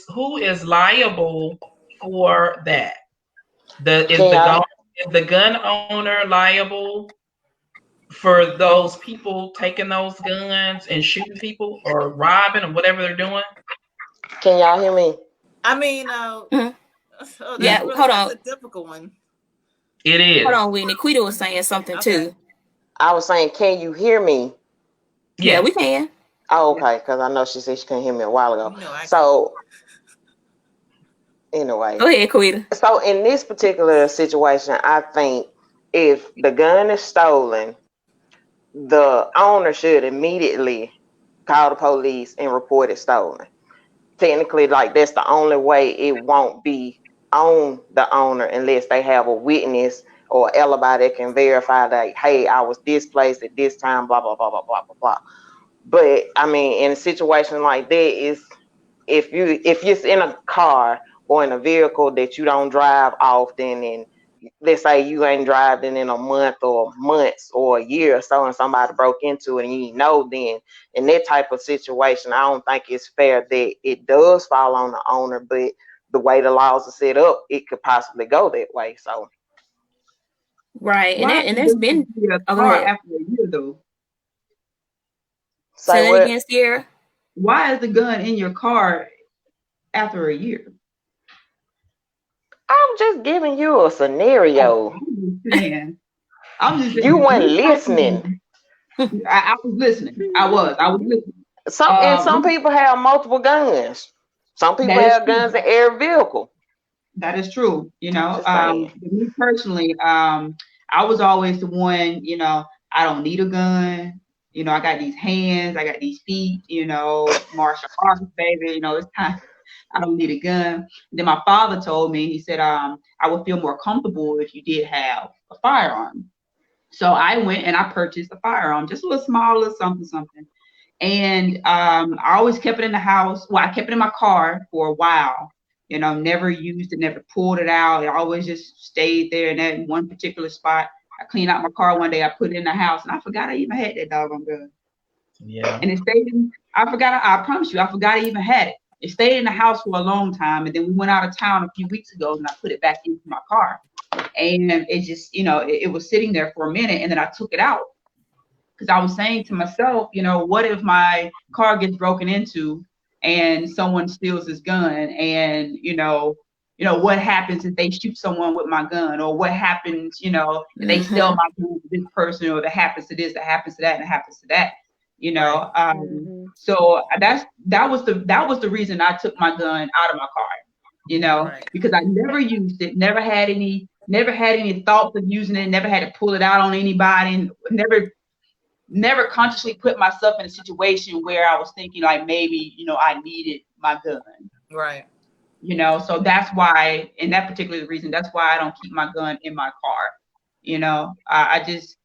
who is liable for that? Is the gun owner liable for those people taking those guns and shooting people or robbing or whatever they're doing? Can y'all hear me? I mean, hold on. That's a difficult one. It is. Hold on, Whitney. Quita was saying something too. I was saying, can you hear me? Yeah, we can. Oh, okay, because I know she said she couldn't hear me a while ago. So, anyway. Go ahead, Quita. So, in this particular situation, I think if the gun is stolen, the owner should immediately call the police and report it stolen. Technically, that's the only way it won't be on the owner unless they have a witness or alibi that can verify that, hey, I was this place at this time, blah, blah, blah, blah, blah, blah, blah. But I mean, in a situation like that, if you're in a car or in a vehicle that you don't drive often, and let's say you ain't driving in a month or months or a year or so, and somebody broke into it and you then in that type of situation, I don't think it's fair that it does fall on the owner, but the way the laws are set up, it could possibly go that way. So right. And there's been a car after a year though. Say that again, Sierra. Why is the gun in your car after a year? just giving you a scenario. I'm just You weren't listening. I was listening. I was listening. Some people have multiple guns. Some people have guns in every vehicle. That is true. You know, saying. me personally, I was always the one, you know, I don't need a gun. You know, I got these hands, I got these feet, you know, martial arts, baby, you know, it's time. I don't need a gun. Then my father told me, he said, I would feel more comfortable if you did have a firearm. So I went and I purchased a firearm, just a little small, little something. And I always kept it in the house. Well, I kept it in my car for a while. You know, never used it, never pulled it out. It always just stayed there in that one particular spot. I cleaned out my car one day. I put it in the house, and I forgot I even had that doggone gun. Yeah. And it stayed in. I promise you, I forgot I even had it. It stayed in the house for a long time, and then we went out of town a few weeks ago, and I put it back into my car. And it just, you know, it was sitting there for a minute, and then I took it out because I was saying to myself, you know, what if my car gets broken into and someone steals this gun, and you know what happens if they shoot someone with my gun, or what happens, you know, if they sell my gun to this person, or that happens to this, that happens to that, and that happens to that, you know. So that was the reason I took my gun out of my car, you know, because I never used it, never had any thoughts of using it, never had to pull it out on anybody, never consciously put myself in a situation where I was thinking like maybe, you know, I needed my gun. Right. You know, so that's why, in that particular reason, that's why I don't keep my gun in my car. You know, I just,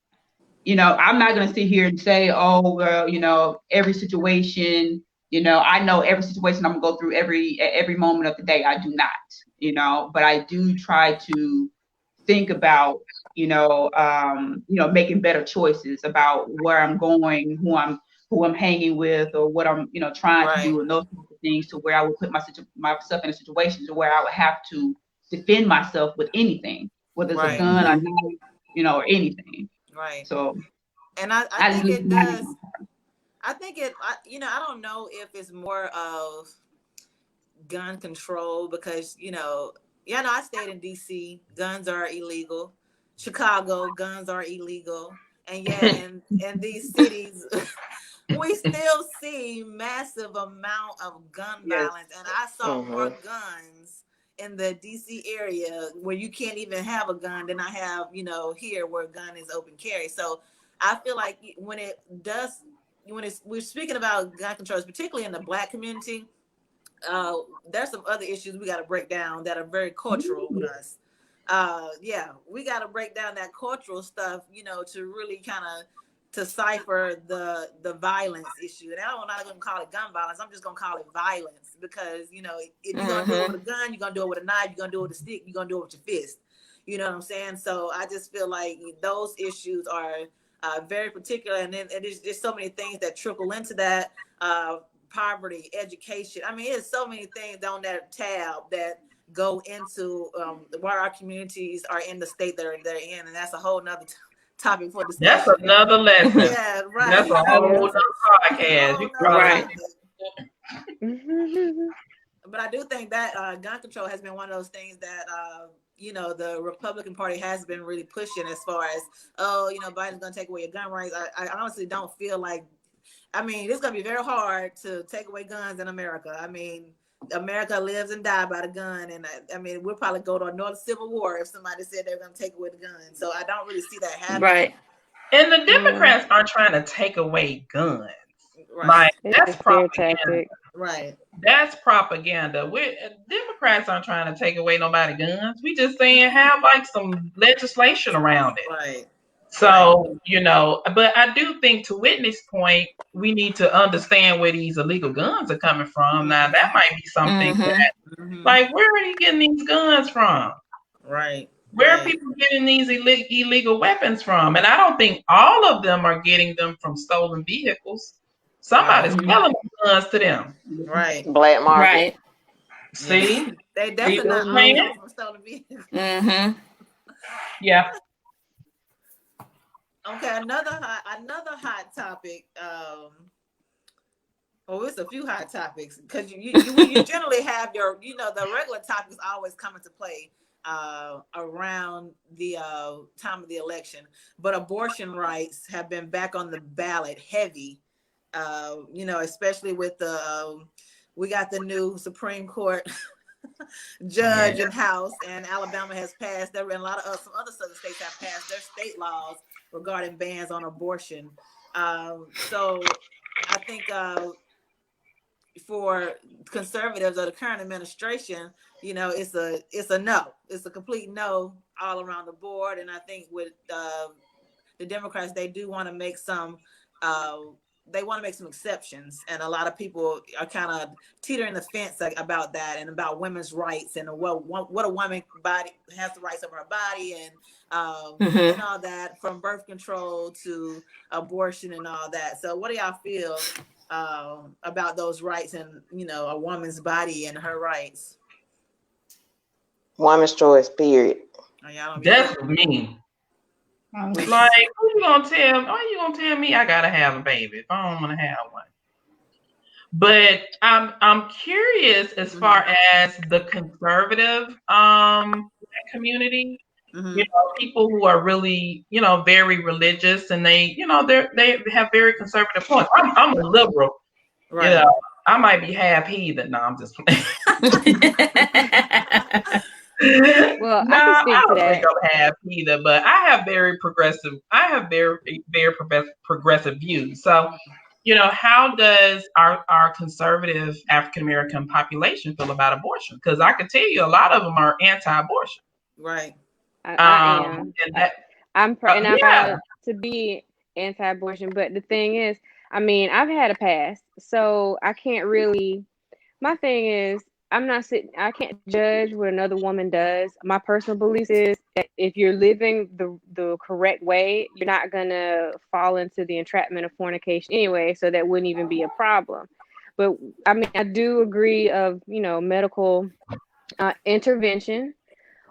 you know, I'm not going to sit here and say, oh, well, you know, every situation, you know, I know every situation I'm going to go through every moment of the day. I do not, you know, but I do try to think about, making better choices about where I'm going, who I'm hanging with, or what I'm, you know, trying to do, and those types of things, to where I would put myself in a situation to where I would have to defend myself with anything, whether it's a gun or knife, you know, or anything. Right. So, and I think it does. I think I don't know if it's more of gun control, because, I stayed in DC, guns are illegal. Chicago, guns are illegal. And yet in these cities, we still see massive amount of gun violence. And I saw more guns in the DC area where you can't even have a gun than I have, here where a gun is open carry. So I feel like we're speaking about gun controls, particularly in the Black community, there's some other issues we got to break down that are very cultural with us. We got to break down that cultural stuff, to really kind of decipher the violence issue. And I'm not going to call it gun violence. I'm just going to call it violence, because, if you're going to do it with a gun, you're going to do it with a knife, you're going to do it with a stick, you're going to do it with your fist. You know what I'm saying? So I just feel like those issues are very particular. And then there's so many things that trickle into that. Poverty, education. I mean, there's so many things on that tab that go into why our communities are in the state that they're in, and that's a whole nother topic for discussion. That's another lesson. Yeah, right. That's a whole other podcast. Right. But I do think that gun control has been one of those things that the Republican Party has been really pushing, as far as Biden's going to take away your gun rights. I honestly don't feel like. I mean, it's going to be very hard to take away guns in America. I mean, America lives and dies by the gun. And I mean, we'll probably go to another civil war if somebody said they're going to take away the gun. So I don't really see that happening. Right. And the Democrats aren't trying to take away guns. Right. Like, that's propaganda. Right. That's propaganda. Democrats aren't trying to take away nobody's guns. We just saying have like some legislation around it. Right. So, but I do think, to Whitney's point, we need to understand where these illegal guns are coming from. Now, that might be something that, like, where are you getting these guns from? Right. Where are people getting these illegal weapons from? And I don't think all of them are getting them from stolen vehicles. Somebody's selling guns to them. Right. Black market. Right. See? They definitely not all from stolen vehicles. Yeah. Okay, another hot topic. It's a few hot topics, because you generally have your, the regular topics always come into play. around the time of the election, but abortion rights have been back on the ballot heavy. Especially with we got the new Supreme Court judge and House, and Alabama has passed. There, and a lot of some other southern states have passed their state laws regarding bans on abortion. So I think for conservatives or the current administration, it's a no. It's a complete no all around the board. And I think with the Democrats, they do want to make some. They want to make some exceptions, and a lot of people are kind of teetering the fence about that, and about women's rights, and what a woman body has the rights over her body, and and all that, from birth control to abortion and all that. So, what do y'all feel about those rights and a woman's body and her rights? Woman's choice, period. Oh, that's me. Like, who you gonna tell? Are you gonna tell me I gotta have a baby if I don't want to have one? But I'm curious as far as the conservative community. People who are really very religious, and they have very conservative points. I'm a liberal, right? I might be half heathen. No, I'm just playing. Well, no, I don't think I'm half either, but I have very progressive progressive views. So, how does our conservative African American population feel about abortion? Because I can tell you a lot of them are anti-abortion. Right. I am. I'm proud to be anti-abortion, but the thing is, I've had a past, so I can't really. My thing is, I can't judge what another woman does. My personal belief is that if you're living the correct way, you're not gonna fall into the entrapment of fornication anyway, so that wouldn't even be a problem. But I do agree of medical intervention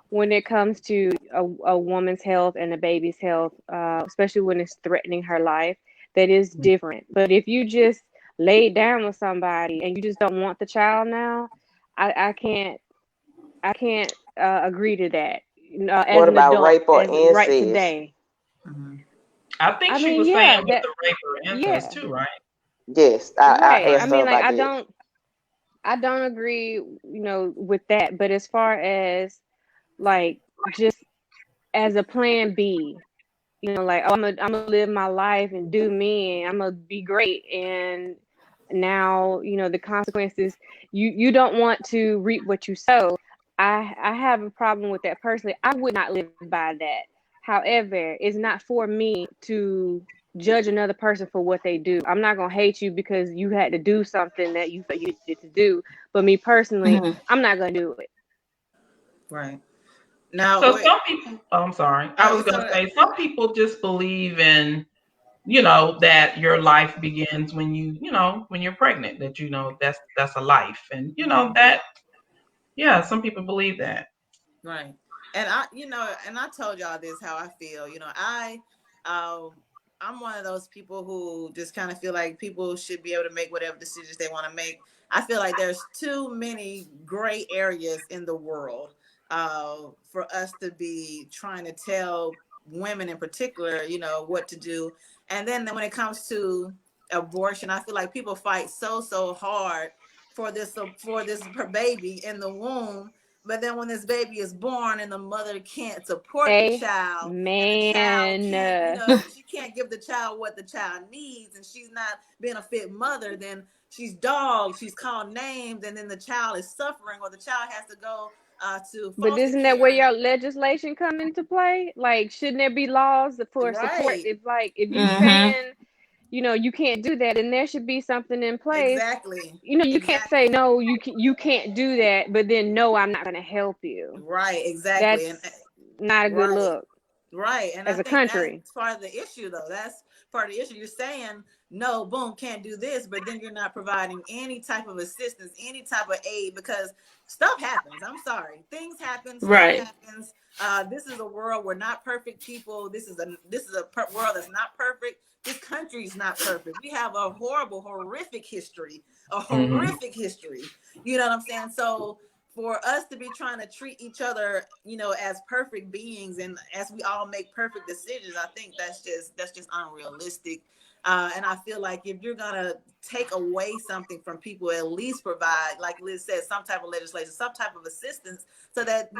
when it comes to a woman's health and a baby's health, especially when it's threatening her life. That is different. But if you just lay down with somebody and you just don't want the child now, I can't agree to that. As what an about adult, rape or incest? Right today. I think she was saying with the rape or incest too, right? Yes, I asked her about that. I don't agree, with that. But as far as just as a plan B, I'm gonna live my life and do me, and I'm gonna be great, and now the consequences, you don't want to reap what you sow. I have a problem with that personally. I would not live by that. However, it's not for me to judge another person for what they do. I'm not gonna hate you because you had to do something that you felt you needed to do. But me personally, I'm not gonna do it. Right. Now, so some people. Oh, I'm sorry. I was gonna say some people just believe in that your life begins when when you're pregnant, that that's a life, and that some people believe that. Right. And I told y'all this, how I feel. I'm one of those people who just kind of feel like people should be able to make whatever decisions they want to make. I feel like there's too many gray areas in the world for us to be trying to tell women in particular, what to do. And then when it comes to abortion, I feel like people fight so hard for this baby in the womb. But then when this baby is born and the mother can't support the child, she can't give the child what the child needs, and she's not being a fit mother, then she's dogged, she's called names, and then the child is suffering, or the child has to go to foster But isn't that where your legislation come into play? Like, shouldn't there be laws for support? If you're saying, you can't do that, and there should be something in place. Exactly. You can't say no, you can't do that, but then no, I'm not going to help you. Right. Exactly. That's not a good look. Right. And as a country, that's part of the issue, though. That's part of the issue. You're saying no, boom, can't do this, but then you're not providing any type of assistance, any type of aid, because stuff happens. I'm sorry, things happen. Stuff happens. This is a world. We're not perfect people. This is a world that's not perfect. This country's not perfect. We have a horrible, horrific history. You know what I'm saying? So for us to be trying to treat each other, as perfect beings, and as we all make perfect decisions, I think that's just unrealistic. And I feel like if you're gonna take away something from people, at least provide, like Liz said, some type of legislation, some type of assistance, so that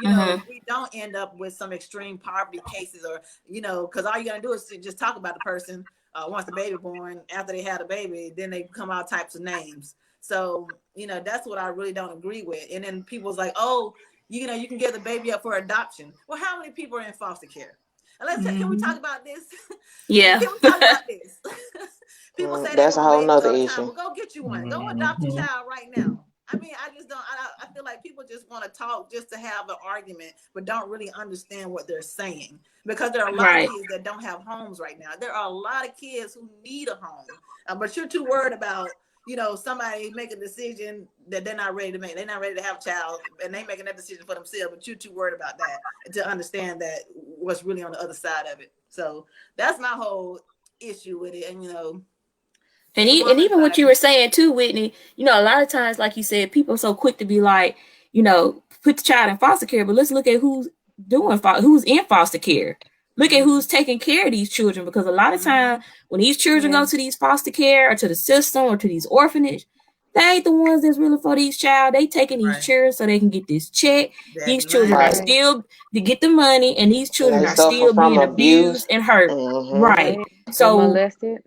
we don't end up with some extreme poverty cases, or because all you gotta do is just talk about the person once the baby born. After they had a baby, then they come all types of names. So that's what I really don't agree with. And then people's like, oh, you can give the baby up for adoption. Well, how many people are in foster care? Can we talk about this? Yeah. Can we talk about this? People say that's a whole nother issue. Well, go get you one. Go adopt a child right now. I mean, I just don't. I feel like people just want to talk just to have an argument, but don't really understand what they're saying, because there are a lot of kids that don't have homes right now. There are a lot of kids who need a home, but you're too worried about somebody make a decision that they're not ready to make. They're not ready to have a child, and they making that decision for themselves, but you're too worried about that to understand that what's really on the other side of it. So that's my whole issue with it. And even what you were saying too, Whitney, a lot of times, like you said, people are so quick to be like, put the child in foster care, but let's look at who's in foster care. Look at who's taking care of these children, because a lot of times when these children go to these foster care or to the system or to these orphanage, they ain't the ones that's really for these child. They taking these children so they can get this check. These children are still to get the money, and these children are still being abused and hurt. Right. So molested.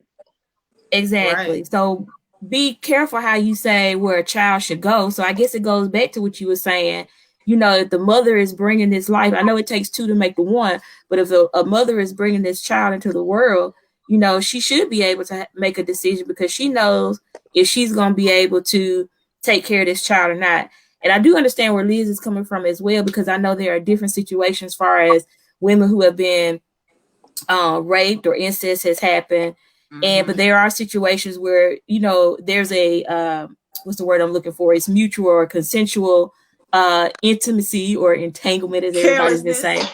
Exactly. So be careful how you say where a child should go. So I guess it goes back to what you were saying. If the mother is bringing this life, I know it takes two to make the one, but if a mother is bringing this child into the world, she should be able to make a decision, because she knows if she's going to be able to take care of this child or not. And I do understand where Liz is coming from as well, because I know there are different situations as far as women who have been raped or incest has happened. But there are situations where, there's a, what's the word I'm looking for? It's mutual or consensual intimacy or entanglement, as everybody's been saying.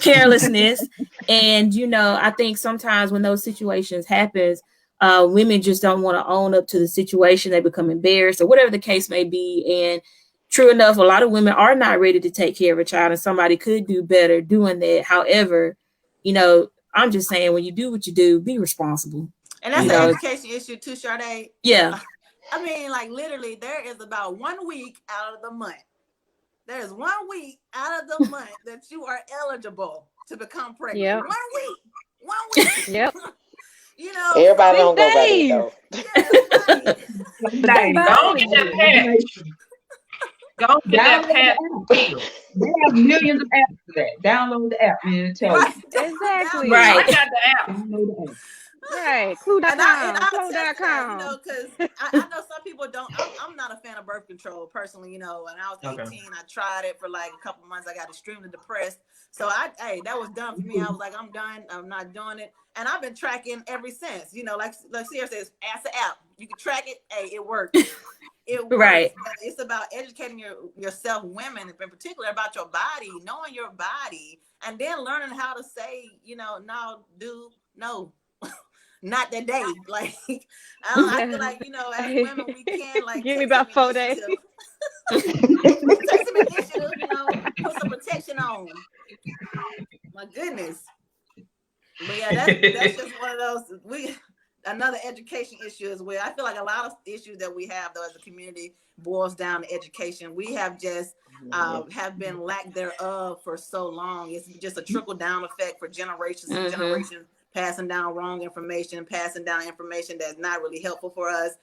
Carelessness. And, I think sometimes when those situations happens, women just don't want to own up to the situation. They become embarrassed or whatever the case may be. And true enough, a lot of women are not ready to take care of a child, and somebody could do better doing that. However, I'm just saying, when you do what you do, be responsible. And that's an education issue too, Sade. Yeah. I mean, like literally, there is about 1 week out of the month. There's 1 week out of the month that you are eligible to become pregnant. Yep. 1 week. 1 week. Yep. Everybody don't go by that though. Go get that patch. Go get that patch. They have millions of apps for that. Download the app, man. Tell you. Exactly. Right. I got the app. Download the app. Right, Clue.com, Clue.com. Because I know some people don't. I'm not a fan of birth control personally. When I was 18, I tried it for like a couple months. I got extremely depressed. So that was done for me. I was like, I'm done. I'm not doing it. And I've been tracking ever since. Like Sierra says, ask the app. You can track it. Hey, it works. It works. Right. It's about educating yourself, women, in particular, about your body, knowing your body, and then learning how to say, no, do, no. Not that day. Like, I feel like, as women, we can like give me about 4 days. Take some initiative, put some protection on. My goodness. But yeah, that's just one of those. Another education issue as well. I feel like a lot of issues that we have, though, as a community boils down to education. We have just have been lack thereof for so long. It's just a trickle down effect for generations and generations, passing down wrong information, passing down information that's not really helpful for us,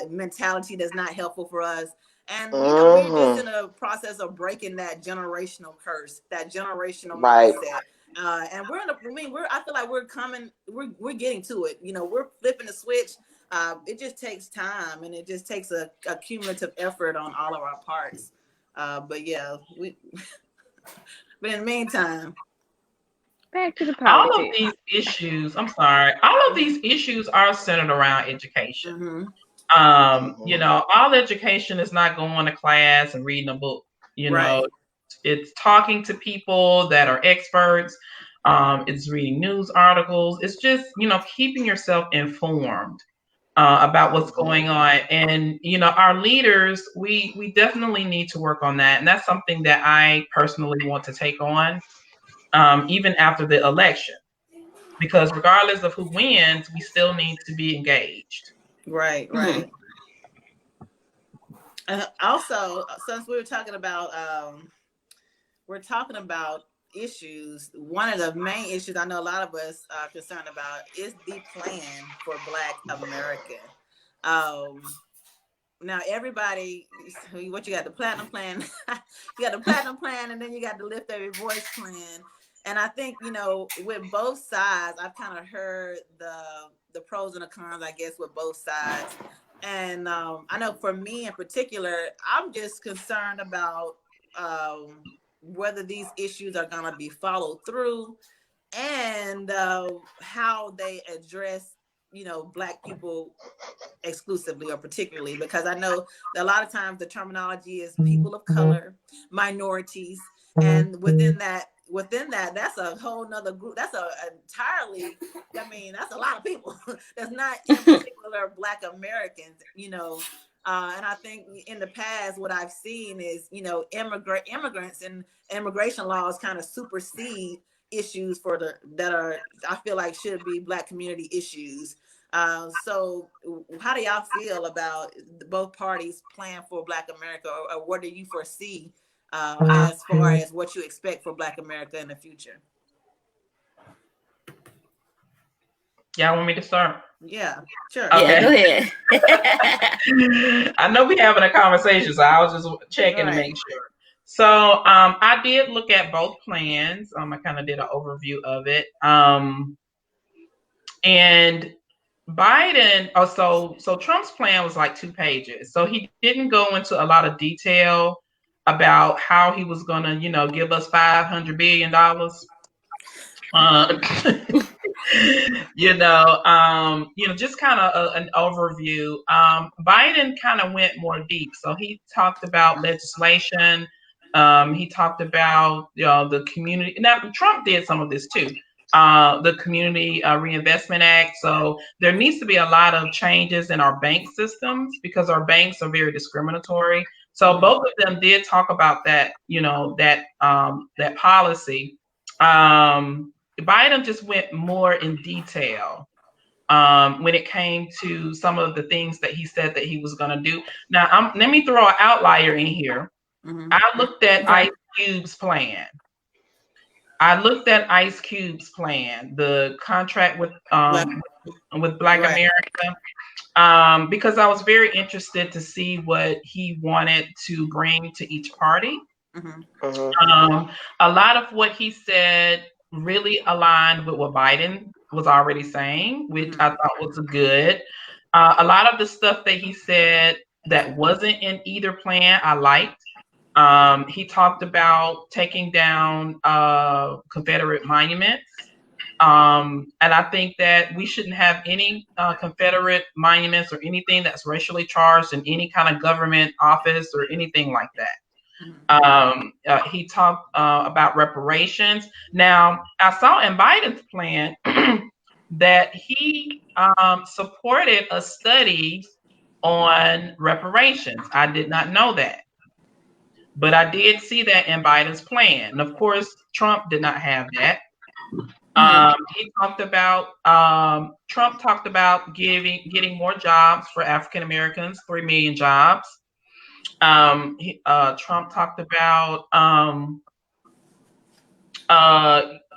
mentality that's not helpful for us. And we're just in a process of breaking that generational curse, that generational mindset. And I feel like we're getting to it. We're flipping the switch. It just takes time, and it just takes a cumulative effort on all of our parts. But yeah, but in the meantime, back to the politics. All of these issues, all of these issues are centered around education. All education is not going to class and reading a book. It's talking to people that are experts. It's reading news articles. It's just, keeping yourself informed. about what's going on. And, our leaders, we definitely need to work on that. And that's something that I personally want to take on, even after the election, because regardless of who wins, we still need to be engaged. Right. Also, since we were talking about, issues, one of the main issues I know a lot of us are concerned about is the plan for Black America. Now everybody, what you got, the platinum plan, you got the platinum plan, and then you got the Lift Every Voice plan. And I think, with both sides, I've kind of heard the pros and the cons, I guess, with both sides. And I know for me in particular, I'm just concerned about whether these issues are going to be followed through, and how they address, Black people exclusively or particularly, because I know that a lot of times the terminology is people of color, minorities, and within that, that's a whole nother group. That's that's a lot of people. That's not in particular Black Americans, and I think in the past, what I've seen is, immigrants and immigration laws kind of supersede issues I feel like should be Black community issues. So how do y'all feel about both parties' plan for Black America, or what do you foresee as far as what you expect for Black America in the future? Y'all want me to start? Yeah, sure. Okay. Yeah, go ahead. I know we're having a conversation, so I was just checking to make sure. So I did look at both plans. I kind of did an overview of it. And Biden, so Trump's plan was like 2 pages. So he didn't go into a lot of detail about how he was going to, give us $500 billion. Just kind of an overview. Biden kind of went more deep. So he talked about legislation. He talked about the community. Now, Trump did some of this too. The Community Reinvestment Act. So there needs to be a lot of changes in our bank systems because our banks are very discriminatory. So both of them did talk about that, that policy. Biden just went more in detail when it came to some of the things that he said that he was going to do. Now, let me throw an outlier in here. Mm-hmm. I looked at Ice Cube's plan. The contract with Black America, because I was very interested to see what he wanted to bring to each party. Mm-hmm. A lot of what he said really aligned with what Biden was already saying, which I thought was good. A lot of the stuff that he said that wasn't in either plan, I liked. He talked about taking down Confederate monuments. And I think that we shouldn't have any Confederate monuments or anything that's racially charged in any kind of government office or anything like that. He talked about reparations. Now, I saw in Biden's plan that he supported a study on reparations. I did not know that, but I did see that in Biden's plan. And of course, Trump did not have that. Trump talked about getting more jobs for African Americans, 3 million jobs. Trump talked about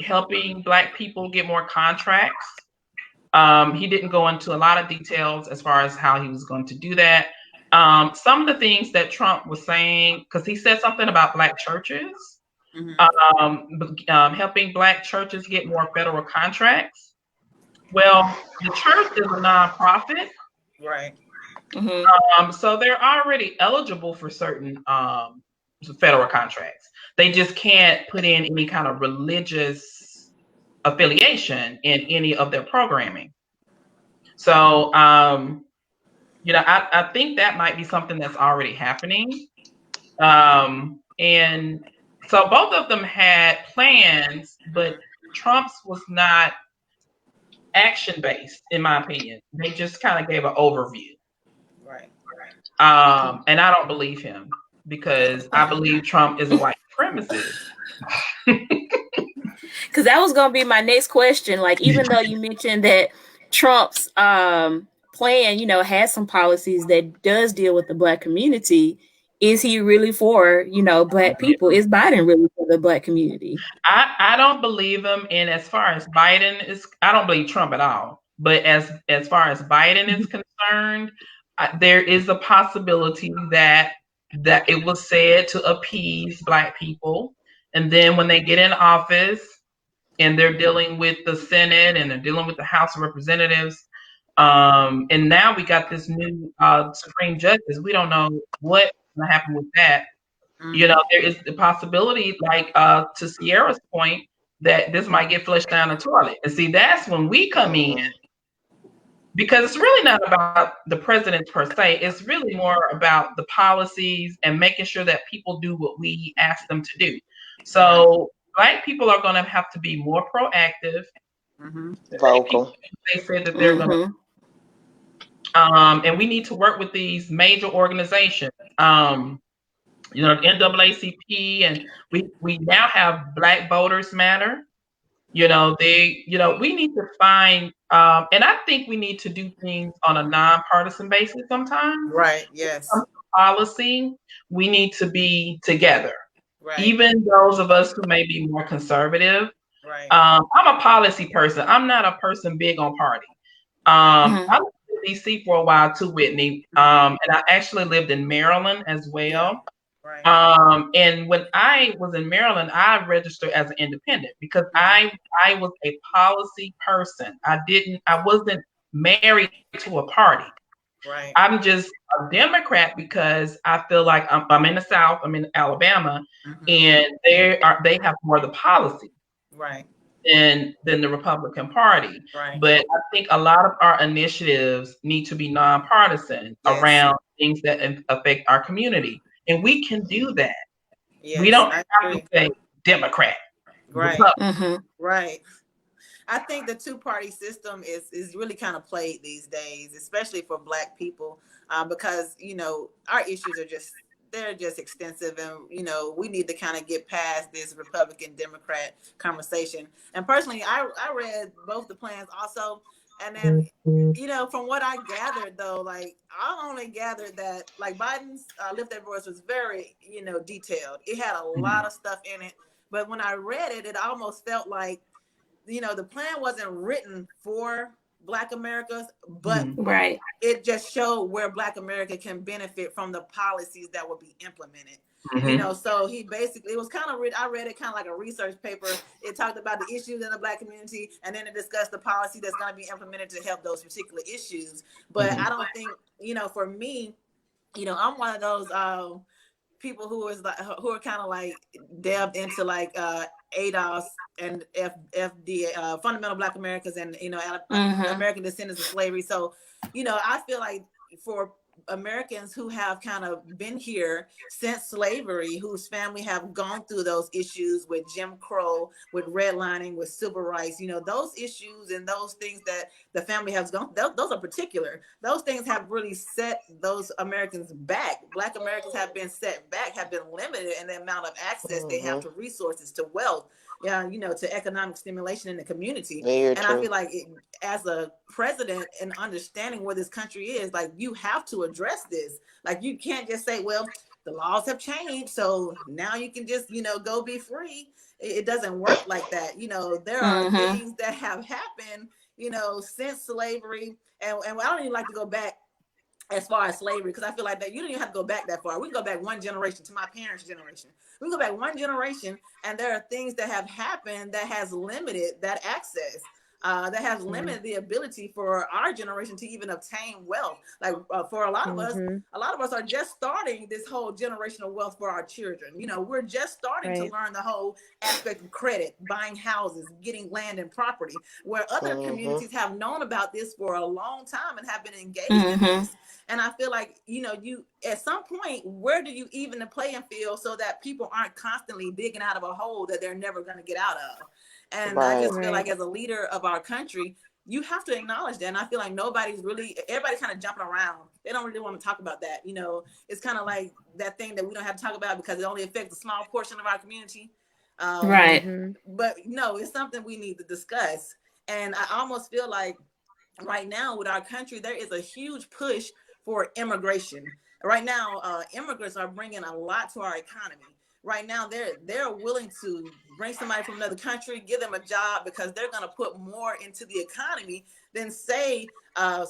helping Black people get more contracts. He didn't go into a lot of details as far as how he was going to do that. Some of the things that Trump was saying, because he said something about Black churches, helping Black churches get more federal contracts. Well, the church is a nonprofit. Right. So they're already eligible for certain federal contracts. They just can't put in any kind of religious affiliation in any of their programming. So, I think that might be something that's already happening. And so both of them had plans, but Trump's was not action-based, in my opinion. They just kind of gave an overview. Right. And I don't believe him because I believe Trump is a white supremacist. Because that was going to be my next question. Like, even though you mentioned that Trump's plan, has some policies that does deal with the Black community, is he really for, Black people? Is Biden really for the Black community? I don't believe him. And as far as Biden is, I don't believe Trump at all. But as far as Biden is concerned, there is a possibility that it was said to appease Black people. And then when they get in office and they're dealing with the Senate and they're dealing with the House of Representatives, and now we got this new Supreme Justice. We don't know what's going to happen with that. There is the possibility, like to Sierra's point, that this might get flushed down the toilet. And see, that's when we come in. Because it's really not about the president per se. It's really more about the policies and making sure that people do what we ask them to do. So Black people are going to have to be more proactive. Vocal. They said that they're going to. And we need to work with these major organizations. The NAACP, and we now have Black Voters Matter. We need to find, and I think we need to do things on a nonpartisan basis sometimes. Right. Yes. Policy, we need to be together. Right. Even those of us who may be more conservative. Right. I'm a policy person. I'm not a person big on party. I lived in DC for a while too, Whitney. And I actually lived in Maryland as well. Right. And when I was in Maryland, I registered as an independent because I was a policy person. I wasn't married to a party. Right. I'm just a Democrat because I feel like I'm in the South, I'm in Alabama, and they have more of the policy. Right. Than the Republican Party. Right. But I think a lot of our initiatives need to be nonpartisan around things that affect our community. And we can do that. Yes, we don't have to say Democrat. Right. Right. I think the two-party system is really kind of played these days, especially for Black people, because, our issues are they're just extensive, and we need to kind of get past this Republican Democrat conversation. And personally, I read both the plans also, and then from what I gathered though, like I only gathered that like Biden's Lift That Voice was very detailed. It had a lot of stuff in it, but when I read it, it almost felt like the plan wasn't written for Black Americas, but it just showed where Black America can benefit from the policies that will be implemented. So he basically, it was kind of, I read it kind of like a research paper. It talked about the issues in the Black community, and then it discussed the policy that's going to be implemented to help those particular issues. But I don't think, for me, I'm one of those people who are kind of like delved into like ADOS and FD, Fundamental Black Americans, and American Descendants of Slavery. So I feel like for Americans who have kind of been here since slavery, whose family have gone through those issues with Jim Crow, with redlining, with civil rights, those issues and those things that the family has gone, those are particular. Those things have really set those Americans back. Black Americans have been set back, have been limited in the amount of access they have to resources, to wealth, to economic stimulation in the community. I feel like as a president and understanding where this country is, like you have to address this. Like you can't just say, well, the laws have changed, so now you can just, go be free. It doesn't work like that. There are things that have happened, since slavery. And I don't even like to go back as far as slavery, because I feel like that you don't even have to go back that far. We can go back one generation to my parents' generation. We can go back one generation, and there are things that have happened that has limited that access, that has limited the ability for our generation to even obtain wealth. Like for a lot of us are just starting this whole generational wealth for our children. We're just starting to learn the whole aspect of credit, buying houses, getting land and property, where other communities have known about this for a long time and have been engaged in this. And I feel like, you at some point, where do you even the playing field so that people aren't constantly digging out of a hole that they're never going to get out of? And I just feel like as a leader of our country, you have to acknowledge that. And I feel like everybody's kind of jumping around. They don't really want to talk about that. It's kind of like that thing that we don't have to talk about because it only affects a small portion of our community. Right. But no, it's something we need to discuss. And I almost feel like right now with our country, there is a huge push for immigration. Right now, immigrants are bringing a lot to our economy. Right now, they're willing to bring somebody from another country, give them a job because they're going to put more into the economy than, say,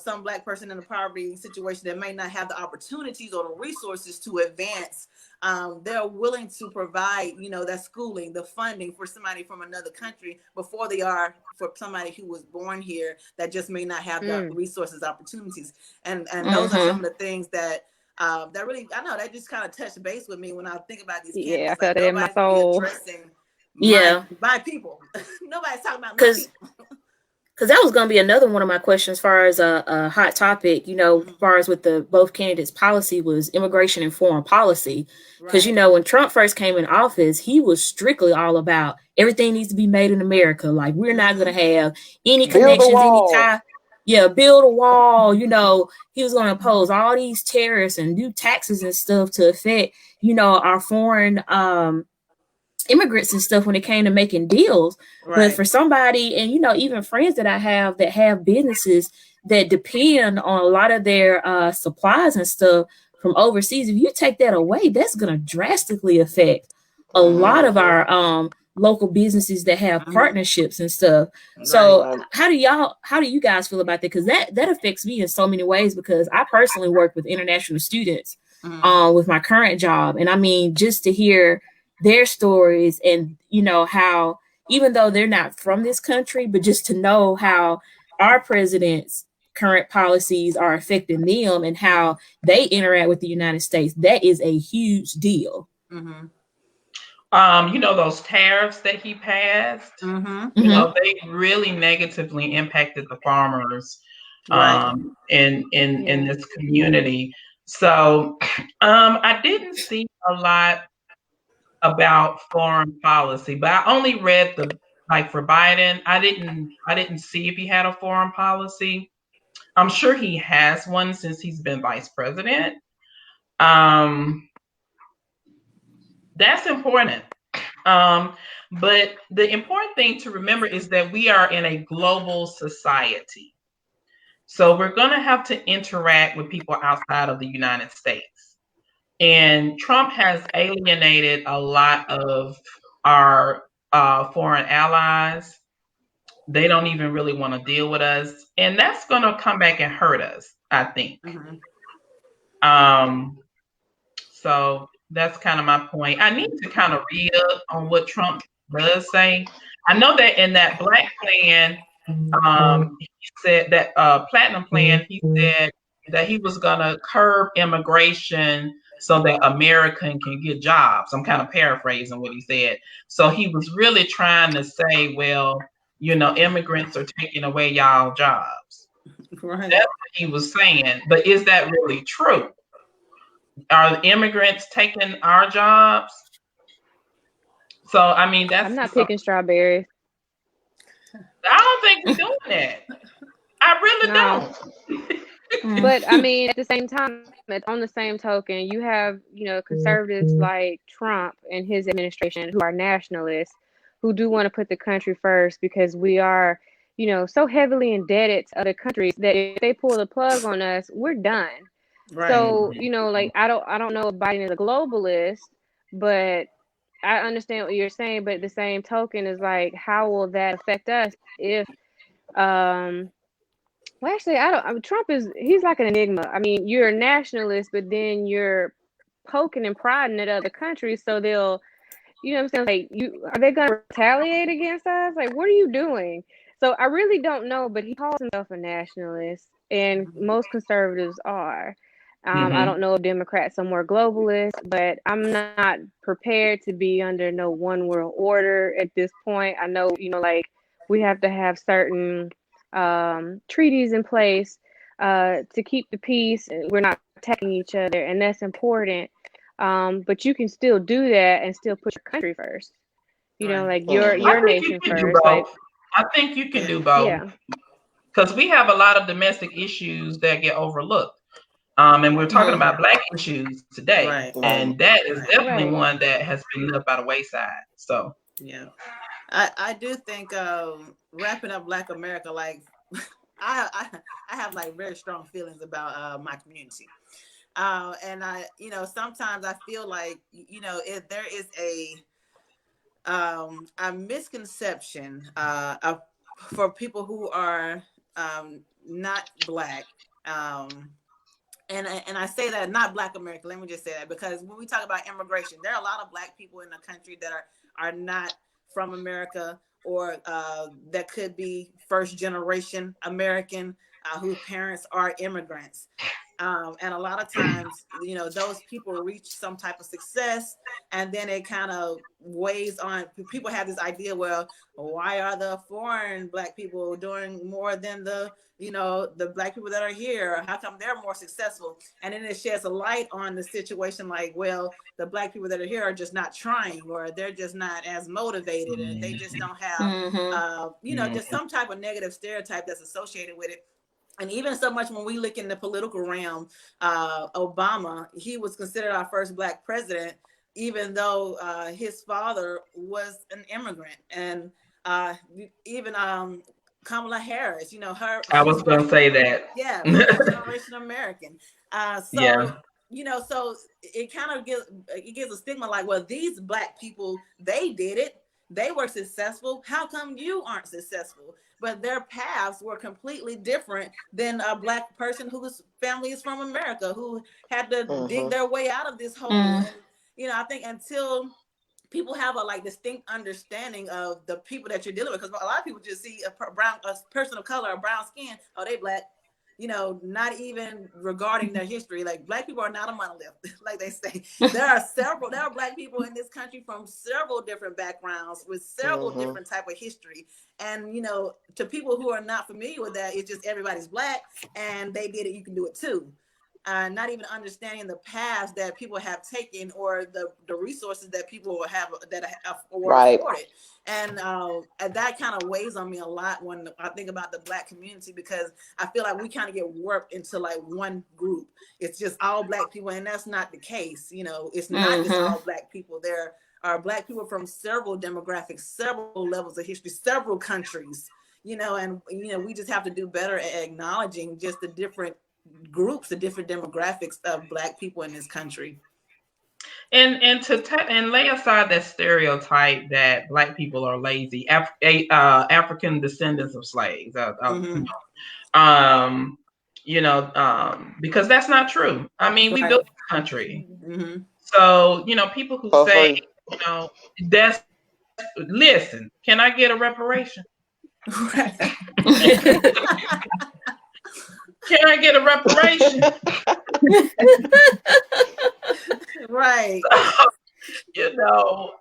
some Black person in a poverty situation that may not have the opportunities or the resources to advance. They're willing to provide, that schooling, the funding for somebody from another country before they are for somebody who was born here that just may not have the resources, opportunities. And those are some of the things that really, I know that just kind of touched base with me when I think about these candidates. Yeah, I felt it in my soul. Addressing my people. Nobody's talking about my people. Because that was going to be another one of my questions as far as a hot topic, as far as with both candidates' policy was immigration and foreign policy. Because, when Trump first came in office, he was strictly all about everything needs to be made in America. Like, we're not going to have any connections, any tie. Yeah, build a wall. He was going to impose all these tariffs and new taxes and stuff to affect, our foreign immigrants and stuff when it came to making deals. But for somebody, and even friends that I have that have businesses that depend on a lot of their supplies and stuff from overseas, if you take that away, that's going to drastically affect a lot of our local businesses that have partnerships and stuff. So how do you guys feel about that? Because that affects me in so many ways, because I personally work with international students with my current job. And I mean, just to hear their stories and, how, even though they're not from this country, but just to know how our president's current policies are affecting them and how they interact with the United States, that is a huge deal. Those tariffs that he passed, they really negatively impacted the farmers in this community. So I didn't see a lot about foreign policy, but I only read for Biden. I didn't see if he had a foreign policy. I'm sure he has one since he's been vice president. That's important. But the important thing to remember is that we are in a global society. So we're going to have to interact with people outside of the United States. And Trump has alienated a lot of our foreign allies. They don't even really want to deal with us. And that's going to come back and hurt us, I think. So that's kind of my point. I need to kind of read up on what Trump does say. I know that in that Black plan, he said that Platinum plan, he said that he was going to curb immigration so that American can get jobs. I'm kind of paraphrasing what he said. So he was really trying to say, well, immigrants are taking away y'all jobs. That's what he was saying. But is that really true? Are the immigrants taking our jobs? So, I mean, I'm not picking strawberries. I don't think we're doing that. I really don't. But I mean, at the same time, on the same token, you have, conservatives like Trump and his administration who are nationalists, who do want to put the country first because we are, so heavily indebted to other countries that if they pull the plug on us, we're done. So, I don't know if Biden is a globalist, but I understand what you're saying. But the same token is like, how will that affect us if, well, actually, Trump he's like an enigma. I mean, you're a nationalist, but then you're poking and prodding at other countries. So they'll, what I'm saying? Like, are they going to retaliate against us? Like, what are you doing? So I really don't know, but he calls himself a nationalist, and most conservatives are. I don't know if Democrats are more globalist, but I'm not prepared to be under no one world order at this point. I know, we have to have certain treaties in place to keep the peace. We're not attacking each other, and that's important. But you can still do that and still put your country first. Your nation first. I think you can do both. Yeah. because we have a lot of domestic issues that get overlooked. And we're talking about Black issues today. Right. And that is definitely Right. one that has been left by the wayside. So, yeah. I do think wrapping up Black America, like I have like very strong feelings about my community. And I, sometimes I feel like, if there is a misconception for people who are not Black. And I say that not Black American. Let me just say that, because when we talk about immigration, there are a lot of Black people in the country that are not from America, or that could be first generation American whose parents are immigrants. And a lot of times, those people reach some type of success, and then it kind of weighs on people. Have this idea, well, why are the foreign Black people doing more than the Black people that are here? How come they're more successful? And then it sheds a light on the situation, like, well, the Black people that are here are just not trying, or they're just not as motivated, and they just don't have, just some type of negative stereotype that's associated with it. And even so much when we look in the political realm, Obama, he was considered our first Black president, even though his father was an immigrant. And even Kamala Harris, I was going to say that. Yeah, first generation American. So it kind of gives a stigma, like, well, these Black people, they did it. They were successful. How come you aren't successful? But their paths were completely different than a Black person whose family is from America, who had to dig their way out of this hole. And, I think until people have a distinct understanding of the people that you're dealing with, because a lot of people just see a person of color, a brown skin, oh, they Black. Not even regarding their history. Like, Black people are not a monolith, like they say. There are Black people in this country from several different backgrounds with several different type of history. And, to people who are not familiar with that, it's just everybody's Black and they did it, you can do it too. Not even understanding the paths that people have taken, or the resources that people have were afforded. And that kind of weighs on me a lot when I think about the Black community, because I feel like we kind of get warped into like one group. It's just all Black people, and that's not the case. It's not just all Black people. There are Black people from several demographics, several levels of history, several countries. And we just have to do better at acknowledging just the different groups, the different demographics of Black people in this country. And lay aside that stereotype that Black people are lazy, African descendants of slaves, because that's not true. I mean, we built this country. So, people who say, listen, can I get a reparation? Can I get a reparation? Right. So,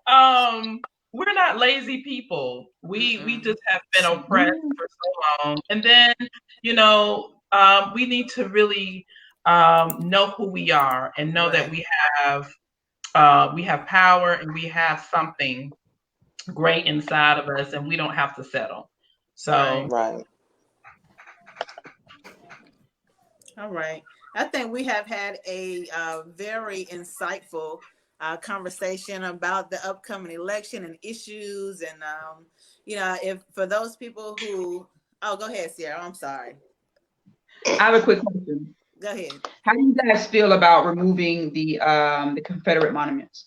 we're not lazy people. We just have been oppressed for so long. And then, we need to really know who we are, and know that we have power, and we have something great inside of us, and we don't have to settle. So, All right. I think we have had a very insightful conversation about the upcoming election and issues. And, if for those people who, go ahead, Sierra. I'm sorry. I have a quick question. Go ahead. How do you guys feel about removing the Confederate monuments?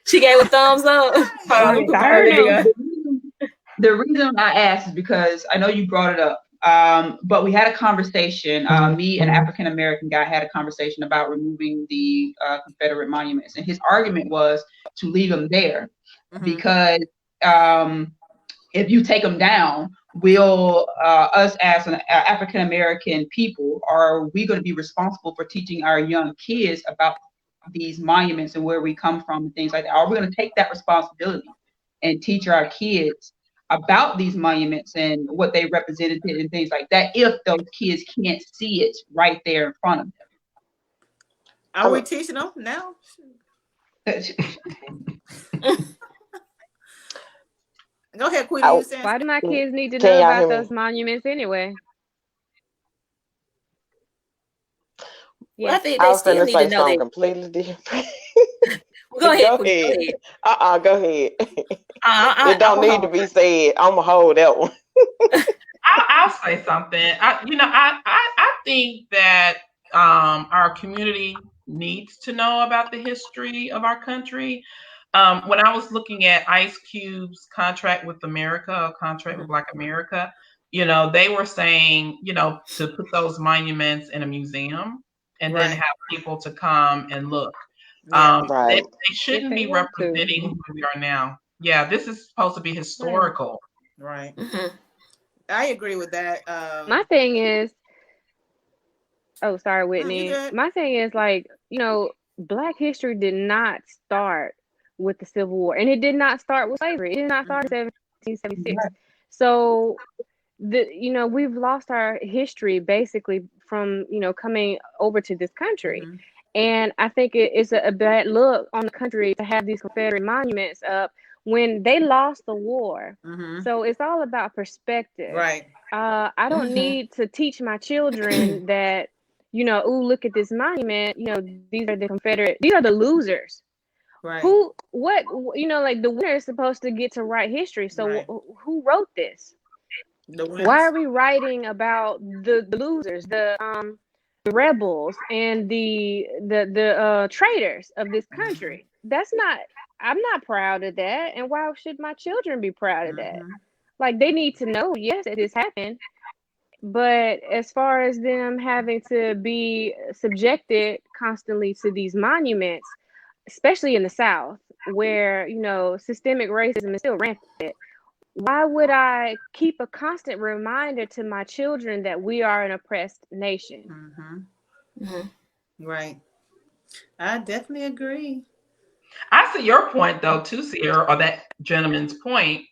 She gave a thumbs up. The reason I asked is because I know you brought it up, but we had a conversation. Me and an African American guy had a conversation about removing the Confederate monuments, and his argument was to leave them there because if you take them down, will us as an African American people, are we going to be responsible for teaching our young kids about these monuments and where we come from and things like that? Are we going to take that responsibility and teach our kids about these monuments and what they represented and things like that, if those kids can't see it right there in front of them? Are we teaching them now? Go ahead, Queen. You saying? Why do my kids need to Can know y'all about hear me? those monuments anyway? Well, I think I they was still finna need say to know something that. completely different. Well, go ahead, Go Queen. Go ahead. ahead. Go ahead. I It don't hold need to be said. I'ma hold that one. I'll say something. I think that our community needs to know about the history of our country. When I was looking at Ice Cube's contract with America, contract with Black America, they were saying, to put those monuments in a museum and then Right. have people to come and look. Yeah. They Right. shouldn't they be want to. representing who we are now. Yeah, this is supposed to be historical. Right. Mm-hmm. I agree with that. My thing is, oh, sorry, You Whitney. good? My thing is like, Black history did not start with the Civil War, and it did not start with slavery. It did not start in 1776. So we've lost our history basically from coming over to this country. And I think it's a bad look on the country to have these Confederate monuments up when they lost the war. So it's all about perspective. Right. I don't need to teach my children that, ooh, look at this monument. These are the Confederate, these are the losers. Right. Like the winner is supposed to get to write history. So Right. who wrote this? The Why are we writing about the losers, the rebels, and the traitors of this country? I'm not proud of that. And why should my children be proud of that? Like, they need to know, yes, that this happened. But as far as them having to be subjected constantly to these monuments, especially in the South, where, systemic racism is still rampant, why would I keep a constant reminder to my children that we are an oppressed nation? Right. I definitely agree. I see your point, though, too, Sierra, or that gentleman's point,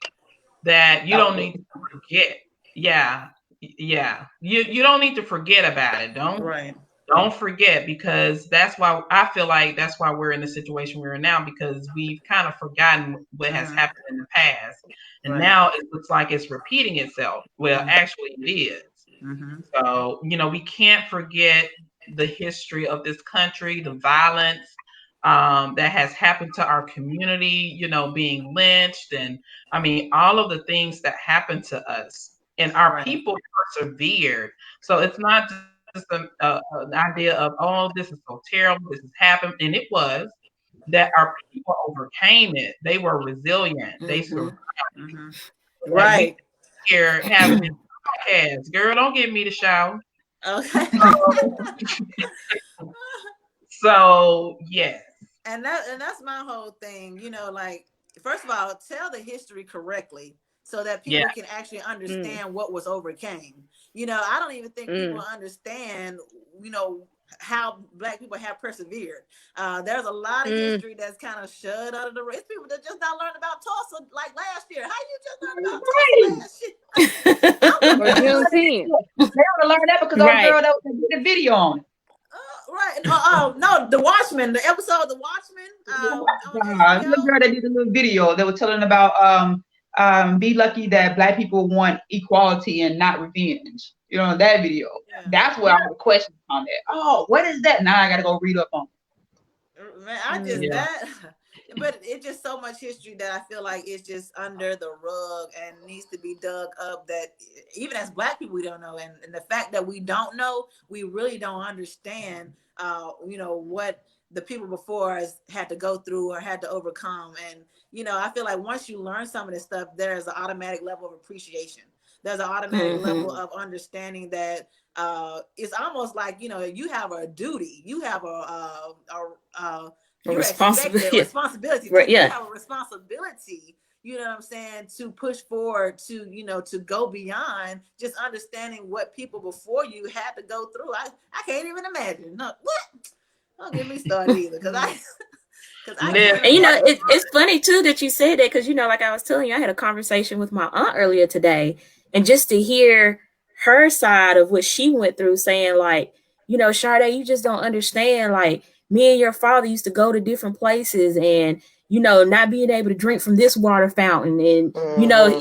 that you don't need to forget. Yeah. You don't need to forget about it. Don't forget, because that's why I feel like that's why we're in the situation we're in now, because we've kind of forgotten what has happened in the past. And now it looks like it's repeating itself. Well, actually it is. So, we can't forget the history of this country, the violence that has happened to our community, being lynched, and I mean, all of the things that happened to us, and our people persevered. So it's not just an idea of, oh, this is so terrible, this has happened, and it was, that our people overcame it. They were resilient. They survived. Right. Here having this podcast, girl, don't give me the shower. Okay. So yes. And that's my whole thing. Like, first of all, tell the history correctly so that people can actually understand what was overcame. I don't even think people understand, how Black people have persevered. There's a lot of history that's kind of shut under the rug. It's people that just not learned about Tulsa like last year. How you just learned about Tulsa last year? Or Juneteenth. They want to learn that because old girl that did a video on it. Right. No, The Watchmen, the episode of The Watchmen. The girl that did a little video that was telling about be lucky that Black people want equality and not revenge. That video. That's where all the questions on that. Oh, what is that? Now I gotta go read up on it. Man, but it's just so much history that I feel like it's just under the rug and needs to be dug up, that even as Black people, we don't know. And the fact that we don't know, we really don't understand, what the people before us had to go through or had to overcome. And, I feel like once you learn some of this stuff, there's an automatic level of appreciation. There's an automatic level of understanding that it's almost like, you have a duty, you have a responsibility. Right, you have a responsibility, you know what I'm saying, to push forward, to go beyond just understanding what people before you had to go through. I can't even imagine. No, what? Don't get me started either, because and it's funny too that you said that, because like I was telling you, I had a conversation with my aunt earlier today, and just to hear her side of what she went through, saying like, Sade, you just don't understand, like, me and your father used to go to different places, and not being able to drink from this water fountain. And,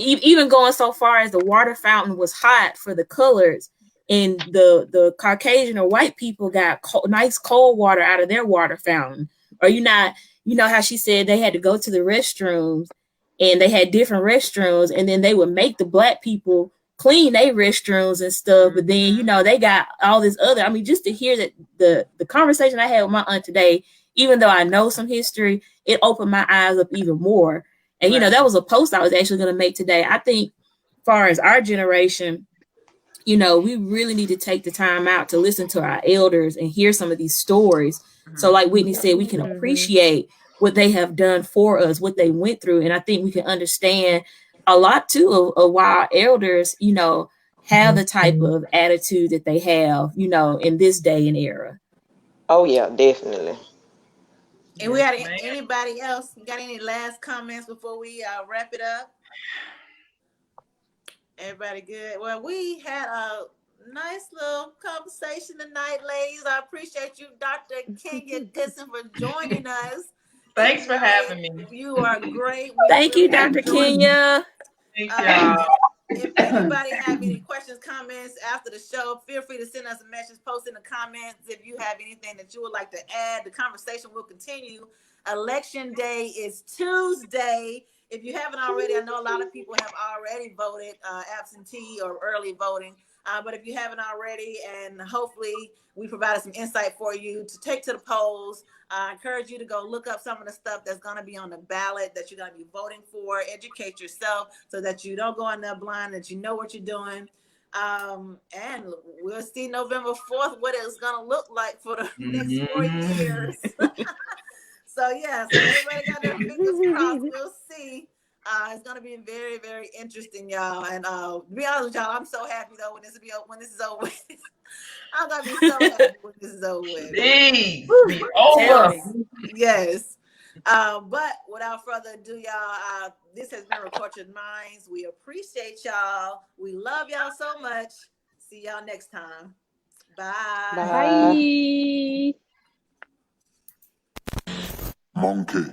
even going so far as the water fountain was hot for the colors, and the Caucasian or white people got nice cold water out of their water fountain. Or how she said they had to go to the restrooms, and they had different restrooms, and then they would make the Black people clean their restrooms and stuff. But then, they got all this other, just to hear that the conversation I had with my aunt today, even though I know some history, it opened my eyes up even more. And, that was a post I was actually going to make today. I think as far as our generation, we really need to take the time out to listen to our elders and hear some of these stories. So like Whitney said, we can appreciate what they have done for us, what they went through. And I think we can understand a lot too of why our elders, have the type of attitude that they have, in this day and era. Oh yeah, definitely. And we got anybody else got any last comments before we wrap it up? Everybody good? Well, we had a nice little conversation tonight, ladies. I appreciate you, Dr. Kenya Goodson, for joining us. Thanks for having me. You are great. Thank you, Dr. Kenya. Thanks, y'all. If anybody have any questions, comments after the show, feel free to send us a message, post in the comments. If you have anything that you would like to add, the conversation will continue. Election day is Tuesday. If you haven't already, I know a lot of people have already voted absentee or early voting. But if you haven't already, and hopefully we provided some insight for you to take to the polls, I encourage you to go look up some of the stuff that's going to be on the ballot that you're going to be voting for. Educate yourself so that you don't go in there blind, that you know what you're doing. And we'll see November 4th what it's going to look like for the next 4 years. So everybody got their fingers crossed. We'll see. It's gonna be very, very interesting, y'all. And to be honest with y'all, I'm so happy though when this is over with. I'm gonna be so happy when this is over with. Please be over. Yes. But without further ado, y'all, this has been Recultured Minds. We appreciate y'all. We love y'all so much. See y'all next time. Bye. Bye. Monkey.